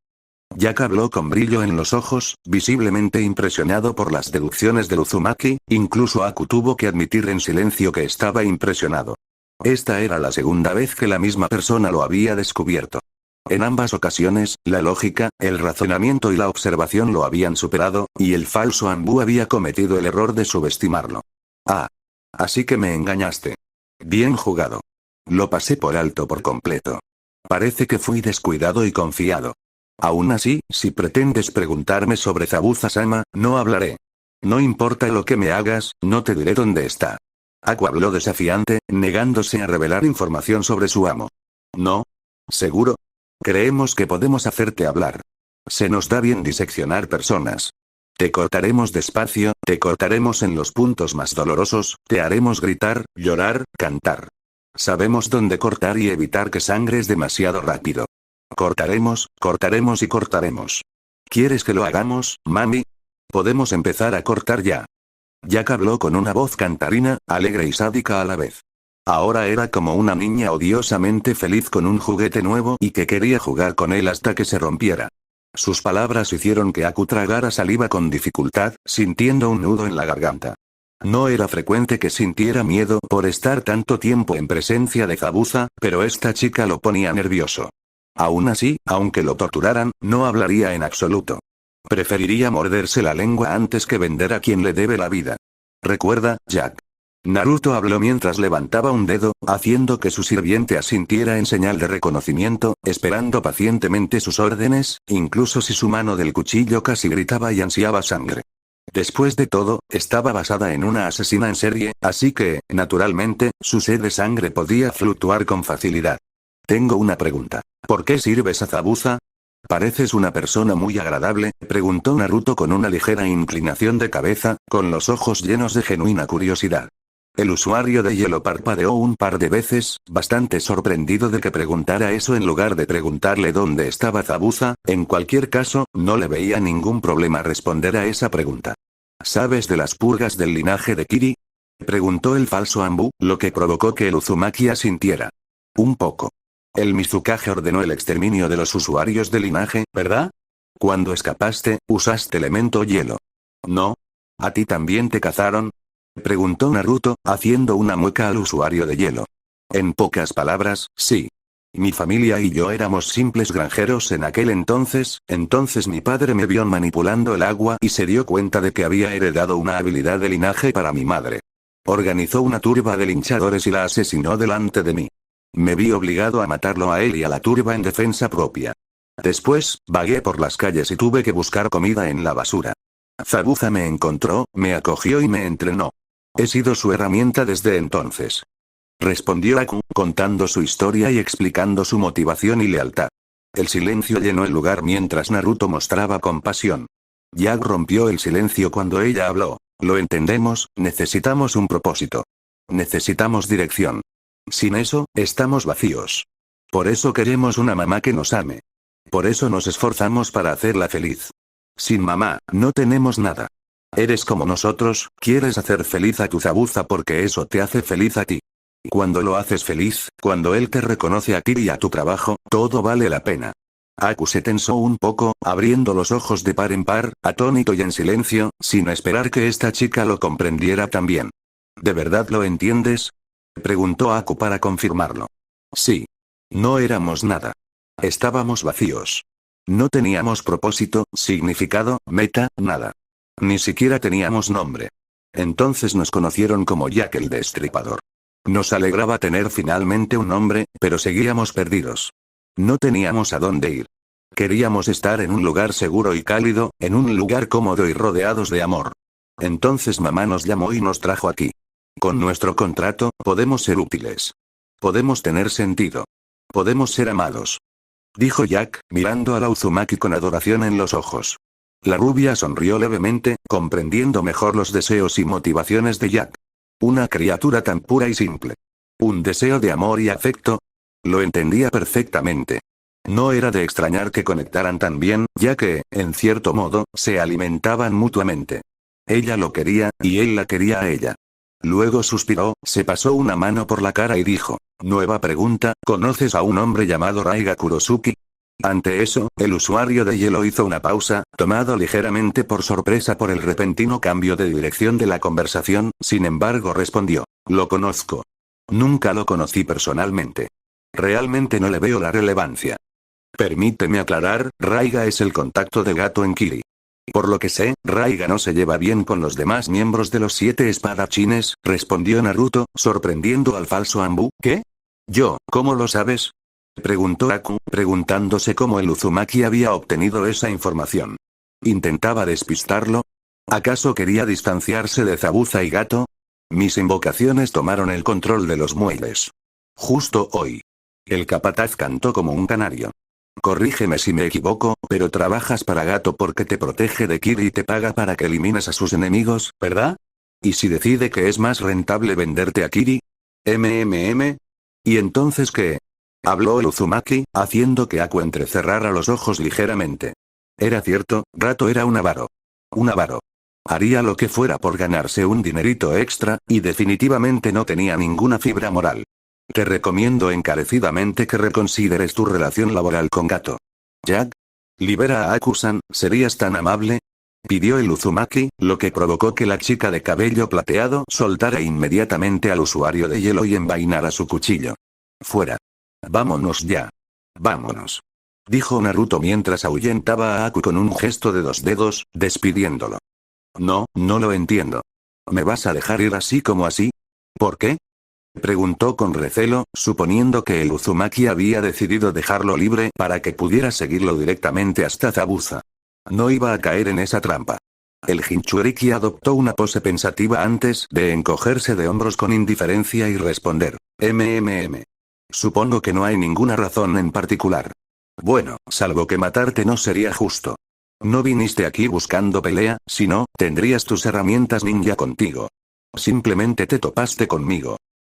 Jack habló con brillo en los ojos, visiblemente impresionado por las deducciones de Uzumaki, incluso Aku tuvo que admitir en silencio que estaba impresionado. Esta era la segunda vez que la misma persona lo había descubierto. En ambas ocasiones, la lógica, el razonamiento y la observación lo habían superado, y el falso Anbu había cometido el error de subestimarlo. Ah. Así que me engañaste. Bien jugado. Lo pasé por alto por completo. Parece que fui descuidado y confiado. Aún así, si pretendes preguntarme sobre Zabuza-sama, no hablaré. No importa lo que me hagas, no te diré dónde está. Aku habló desafiante, negándose a revelar información sobre su amo. ¿No? ¿Seguro? Creemos que podemos hacerte hablar. Se nos da bien diseccionar personas. Te cortaremos despacio, te cortaremos en los puntos más dolorosos, te haremos gritar, llorar, cantar. Sabemos dónde cortar y evitar que sangres demasiado rápido. Cortaremos, cortaremos y cortaremos. ¿Quieres que lo hagamos, mami? Podemos empezar a cortar ya. Jack habló con una voz cantarina, alegre y sádica a la vez. Ahora era como una niña odiosamente feliz con un juguete nuevo y que quería jugar con él hasta que se rompiera. Sus palabras hicieron que Aku tragara saliva con dificultad, sintiendo un nudo en la garganta. No era frecuente que sintiera miedo por estar tanto tiempo en presencia de Zabuza, pero esta chica lo ponía nervioso. Aún así, aunque lo torturaran, no hablaría en absoluto. Preferiría morderse la lengua antes que vender a quien le debe la vida. Recuerda, Jack. Naruto habló mientras levantaba un dedo, haciendo que su sirviente asintiera en señal de reconocimiento, esperando pacientemente sus órdenes, incluso si su mano del cuchillo casi gritaba y ansiaba sangre. Después de todo, estaba basada en una asesina en serie, así que, naturalmente, su sed de sangre podía fluctuar con facilidad. Tengo una pregunta. ¿Por qué sirves a Zabuza? Pareces una persona muy agradable, preguntó Naruto con una ligera inclinación de cabeza, con los ojos llenos de genuina curiosidad. El usuario de hielo parpadeó un par de veces, bastante sorprendido de que preguntara eso en lugar de preguntarle dónde estaba Zabuza. En cualquier caso, no le veía ningún problema responder a esa pregunta. ¿Sabes de las purgas del linaje de Kiri? Preguntó el falso Anbu, lo que provocó que el Uzumaki asintiera. Un poco. El Mizukage ordenó el exterminio de los usuarios del linaje, ¿verdad? Cuando escapaste, usaste elemento hielo. ¿No? ¿A ti también te cazaron? Preguntó Naruto, haciendo una mueca al usuario de hielo. En pocas palabras, sí. Mi familia y yo éramos simples granjeros en aquel entonces mi padre me vio manipulando el agua y se dio cuenta de que había heredado una habilidad de linaje para mi madre. Organizó una turba de linchadores y la asesinó delante de mí. Me vi obligado a matarlo a él y a la turba en defensa propia. Después, vagué por las calles y tuve que buscar comida en la basura. Zabuza me encontró, me acogió y me entrenó. He sido su herramienta desde entonces. Respondió Aku, contando su historia y explicando su motivación y lealtad. El silencio llenó el lugar mientras Naruto mostraba compasión. Jack rompió el silencio cuando ella habló. Lo entendemos, necesitamos un propósito. Necesitamos dirección. Sin eso, estamos vacíos. Por eso queremos una mamá que nos ame. Por eso nos esforzamos para hacerla feliz. Sin mamá, no tenemos nada. Eres como nosotros, quieres hacer feliz a tu Zabuza porque eso te hace feliz a ti. Cuando lo haces feliz, cuando él te reconoce a ti y a tu trabajo, todo vale la pena. Aku se tensó un poco, abriendo los ojos de par en par, atónito y en silencio, sin esperar que esta chica lo comprendiera también. ¿De verdad lo entiendes? Preguntó Aku para confirmarlo. Sí. No éramos nada. Estábamos vacíos. No teníamos propósito, significado, meta, nada. Ni siquiera teníamos nombre. Entonces nos conocieron como Jack el Destripador. Nos alegraba tener finalmente un nombre, pero seguíamos perdidos. No teníamos a dónde ir. Queríamos estar en un lugar seguro y cálido, en un lugar cómodo y rodeados de amor. Entonces mamá nos llamó y nos trajo aquí. Con nuestro contrato, podemos ser útiles. Podemos tener sentido. Podemos ser amados. Dijo Jack, mirando a la Uzumaki con adoración en los ojos. La rubia sonrió levemente, comprendiendo mejor los deseos y motivaciones de Jack. Una criatura tan pura y simple. Un deseo de amor y afecto. Lo entendía perfectamente. No era de extrañar que conectaran tan bien, ya que, en cierto modo, se alimentaban mutuamente. Ella lo quería, y él la quería a ella. Luego suspiró, se pasó una mano por la cara y dijo, nueva pregunta, ¿conoces a un hombre llamado Raiga Kurosuke? Ante eso, el usuario de hielo hizo una pausa, tomado ligeramente por sorpresa por el repentino cambio de dirección de la conversación, sin embargo respondió, lo conozco. Nunca lo conocí personalmente. Realmente no le veo la relevancia. Permíteme aclarar, Raiga es el contacto de Gato en Kiri. Por lo que sé, Raiga no se lleva bien con los demás miembros de los 7 espadachines, respondió Naruto, sorprendiendo al falso Anbu. ¿Qué? ¿Cómo lo sabes? Preguntó Aku, preguntándose cómo el Uzumaki había obtenido esa información. ¿Intentaba despistarlo? ¿Acaso quería distanciarse de Zabuza y Gato? Mis invocaciones tomaron el control de los muelles. Justo hoy. El capataz cantó como un canario. Corrígeme si me equivoco, pero trabajas para Gato porque te protege de Kiri y te paga para que elimines a sus enemigos, ¿verdad? ¿Y si decide que es más rentable venderte a Kiri? ¿Y entonces qué? Habló el Uzumaki, haciendo que Aku entrecerrara los ojos ligeramente. Era cierto, Gato era un avaro. Un avaro. Haría lo que fuera por ganarse un dinerito extra, y definitivamente no tenía ninguna fibra moral. Te recomiendo encarecidamente que reconsideres tu relación laboral con Gato. Jack. Libera a Aku-san, ¿serías tan amable? Pidió el Uzumaki, lo que provocó que la chica de cabello plateado soltara inmediatamente al usuario de hielo y envainara su cuchillo. Fuera. Vámonos ya. Vámonos. Dijo Naruto mientras ahuyentaba a Aku con un gesto de 2 dedos, despidiéndolo. No lo entiendo. ¿Me vas a dejar ir así como así? ¿Por qué? Preguntó con recelo, suponiendo que el Uzumaki había decidido dejarlo libre para que pudiera seguirlo directamente hasta Zabuza. No iba a caer en esa trampa. El Jinchuriki adoptó una pose pensativa antes de encogerse de hombros con indiferencia y responder. Supongo que no hay ninguna razón en particular. Bueno, salvo que matarte no sería justo. No viniste aquí buscando pelea, sino, tendrías tus herramientas ninja contigo. Simplemente te topaste conmigo.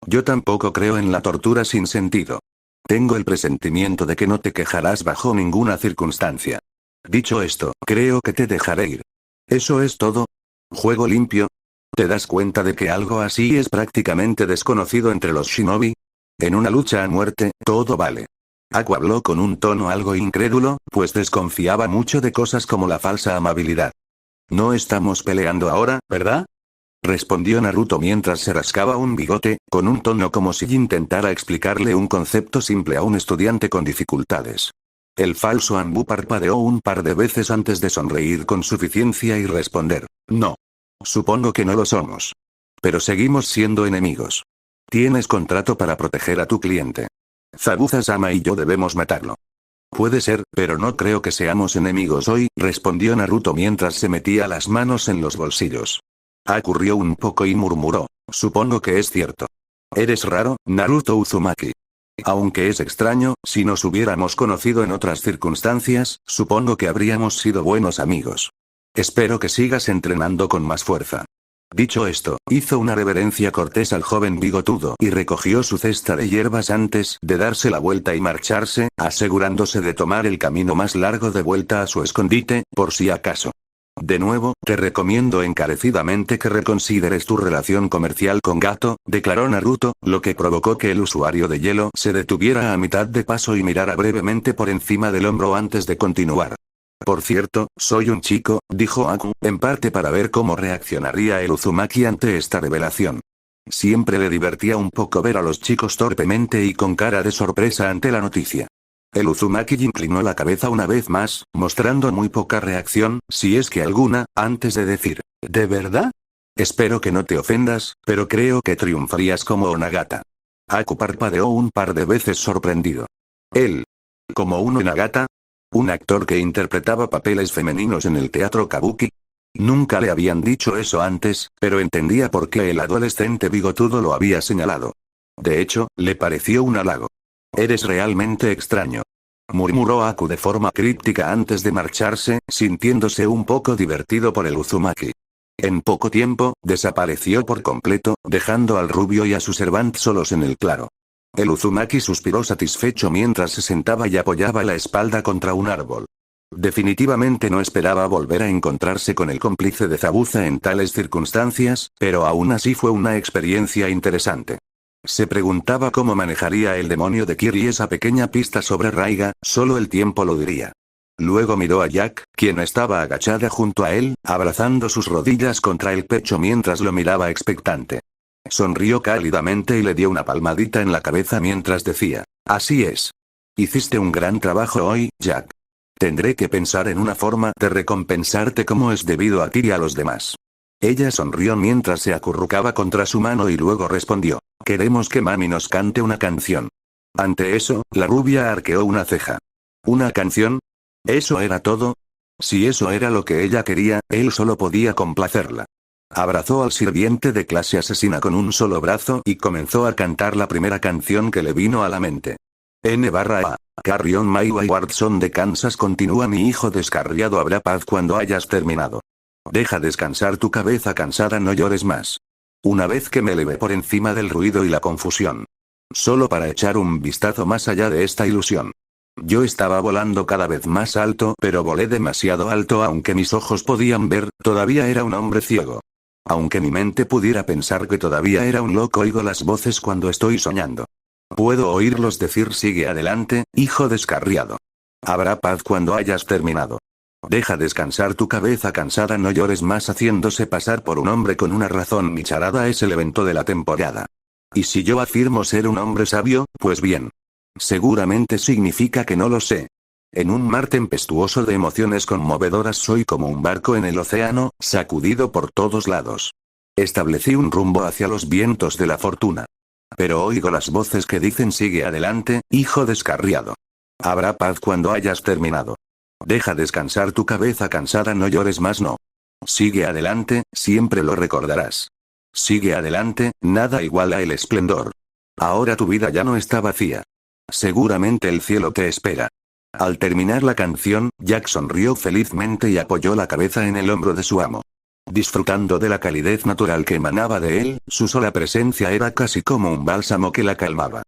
Yo tampoco creo en la tortura sin sentido. Tengo el presentimiento de que no te quejarás bajo ninguna circunstancia. Dicho esto, creo que te dejaré ir. ¿Eso es todo? ¿Juego limpio? ¿Te das cuenta de que algo así es prácticamente desconocido entre los shinobi? En una lucha a muerte, todo vale. Aku habló con un tono algo incrédulo, pues desconfiaba mucho de cosas como la falsa amabilidad. No estamos peleando ahora, ¿verdad? Respondió Naruto mientras se rascaba un bigote, con un tono como si intentara explicarle un concepto simple a un estudiante con dificultades. El falso Anbu parpadeó un par de veces antes de sonreír con suficiencia y responder. No. Supongo que no lo somos. Pero seguimos siendo enemigos. Tienes contrato para proteger a tu cliente. Zabuza-sama y yo debemos matarlo. Puede ser, pero no creo que seamos enemigos hoy, respondió Naruto mientras se metía las manos en los bolsillos. Aku rió un poco y murmuró. Supongo que es cierto. Eres raro, Naruto Uzumaki. Aunque es extraño, si nos hubiéramos conocido en otras circunstancias, supongo que habríamos sido buenos amigos. Espero que sigas entrenando con más fuerza. Dicho esto, hizo una reverencia cortés al joven bigotudo y recogió su cesta de hierbas antes de darse la vuelta y marcharse, asegurándose de tomar el camino más largo de vuelta a su escondite, por si acaso. De nuevo, te recomiendo encarecidamente que reconsideres tu relación comercial con Gato, declaró Naruto, lo que provocó que el usuario de hielo se detuviera a mitad de paso y mirara brevemente por encima del hombro antes de continuar. Por cierto, soy un chico, dijo Aku, en parte para ver cómo reaccionaría el Uzumaki ante esta revelación. Siempre le divertía un poco ver a los chicos torpemente y con cara de sorpresa ante la noticia. El Uzumaki inclinó la cabeza una vez más, mostrando muy poca reacción, si es que alguna, antes de decir, ¿de verdad? Espero que no te ofendas, pero creo que triunfarías como Onagata. Aku parpadeó un par de veces sorprendido. ¿Él? ¿Como un Onagata? ¿Un actor que interpretaba papeles femeninos en el teatro kabuki? Nunca le habían dicho eso antes, pero entendía por qué el adolescente bigotudo lo había señalado. De hecho, le pareció un halago. Eres realmente extraño, murmuró Aku de forma críptica antes de marcharse, sintiéndose un poco divertido por el Uzumaki. En poco tiempo, desapareció por completo, dejando al rubio y a su servant solos en el claro. El Uzumaki suspiró satisfecho mientras se sentaba y apoyaba la espalda contra un árbol. Definitivamente no esperaba volver a encontrarse con el cómplice de Zabuza en tales circunstancias, pero aún así fue una experiencia interesante. Se preguntaba cómo manejaría el demonio de Kiri esa pequeña pista sobre Raiga, solo el tiempo lo diría. Luego miró a Jack, quien estaba agachada junto a él, abrazando sus rodillas contra el pecho mientras lo miraba expectante. Sonrió cálidamente y le dio una palmadita en la cabeza mientras decía, así es. Hiciste un gran trabajo hoy, Jack. Tendré que pensar en una forma de recompensarte como es debido a ti y a los demás. Ella sonrió mientras se acurrucaba contra su mano y luego respondió, queremos que mami nos cante una canción. Ante eso, la rubia arqueó una ceja. ¿Una canción? ¿Eso era todo? Si eso era lo que ella quería, él solo podía complacerla. Abrazó al sirviente de clase asesina con un solo brazo y comenzó a cantar la primera canción que le vino a la mente. N/A. Carry on my wayward son de Kansas continúa mi hijo descarriado habrá paz cuando hayas terminado. Deja descansar tu cabeza cansada no llores más. Una vez que me elevé por encima del ruido y la confusión. Solo para echar un vistazo más allá de esta ilusión. Yo estaba volando cada vez más alto pero volé demasiado alto aunque mis ojos podían ver, todavía era un hombre ciego. Aunque mi mente pudiera pensar que todavía era un loco oigo las voces cuando estoy soñando. Puedo oírlos decir sigue adelante, hijo descarriado. Habrá paz cuando hayas terminado. Deja descansar tu cabeza cansada no llores más haciéndose pasar por un hombre con una razón mi charada es el evento de la temporada. Y si yo afirmo ser un hombre sabio, pues bien. Seguramente significa que no lo sé. En un mar tempestuoso de emociones conmovedoras soy como un barco en el océano, sacudido por todos lados. Establecí un rumbo hacia los vientos de la fortuna. Pero oigo las voces que dicen sigue adelante, hijo descarriado. Habrá paz cuando hayas terminado. Deja descansar tu cabeza cansada no llores más no. Sigue adelante, siempre lo recordarás. Sigue adelante, nada iguala el esplendor. Ahora tu vida ya no está vacía. Seguramente el cielo te espera. Al terminar la canción, Jack sonrió felizmente y apoyó la cabeza en el hombro de su amo. Disfrutando de la calidez natural que emanaba de él, su sola presencia era casi como un bálsamo que la calmaba.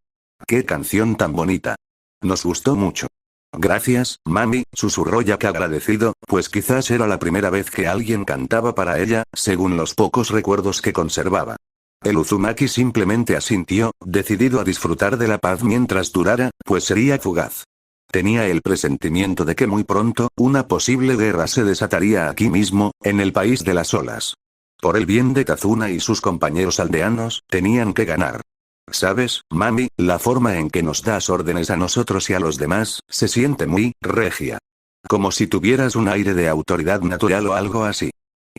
¡Qué canción tan bonita! Nos gustó mucho. Gracias, mami, susurró Jack agradecido, pues quizás era la primera vez que alguien cantaba para ella, según los pocos recuerdos que conservaba. El Uzumaki simplemente asintió, decidido a disfrutar de la paz mientras durara, pues sería fugaz. Tenía el presentimiento de que muy pronto, una posible guerra se desataría aquí mismo, en el país de las olas. Por el bien de Kazuna y sus compañeros aldeanos, tenían que ganar. ¿Sabes, mami? La forma en que nos das órdenes a nosotros y a los demás, se siente muy regia. Como si tuvieras un aire de autoridad natural o algo así.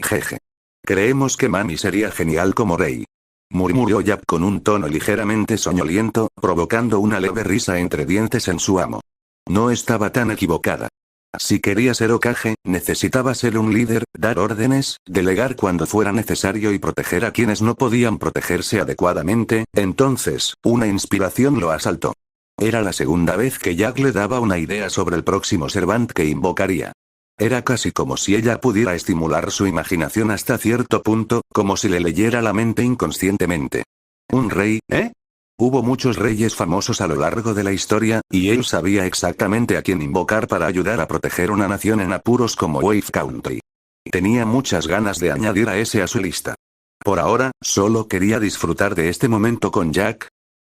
Jeje. Creemos que mami sería genial como rey. Murmuró Jack con un tono ligeramente soñoliento, provocando una leve risa entre dientes en su amo. No estaba tan equivocada. Si quería ser Hokage, necesitaba ser un líder, dar órdenes, delegar cuando fuera necesario y proteger a quienes no podían protegerse adecuadamente, entonces, una inspiración lo asaltó. Era la segunda vez que Jack le daba una idea sobre el próximo servant que invocaría. Era casi como si ella pudiera estimular su imaginación hasta cierto punto, como si le leyera la mente inconscientemente. ¿Un rey, eh? Hubo muchos reyes famosos a lo largo de la historia, y él sabía exactamente a quién invocar para ayudar a proteger una nación en apuros como Wave Country. Tenía muchas ganas de añadir a ese a su lista. Por ahora, solo quería disfrutar de este momento con Jack,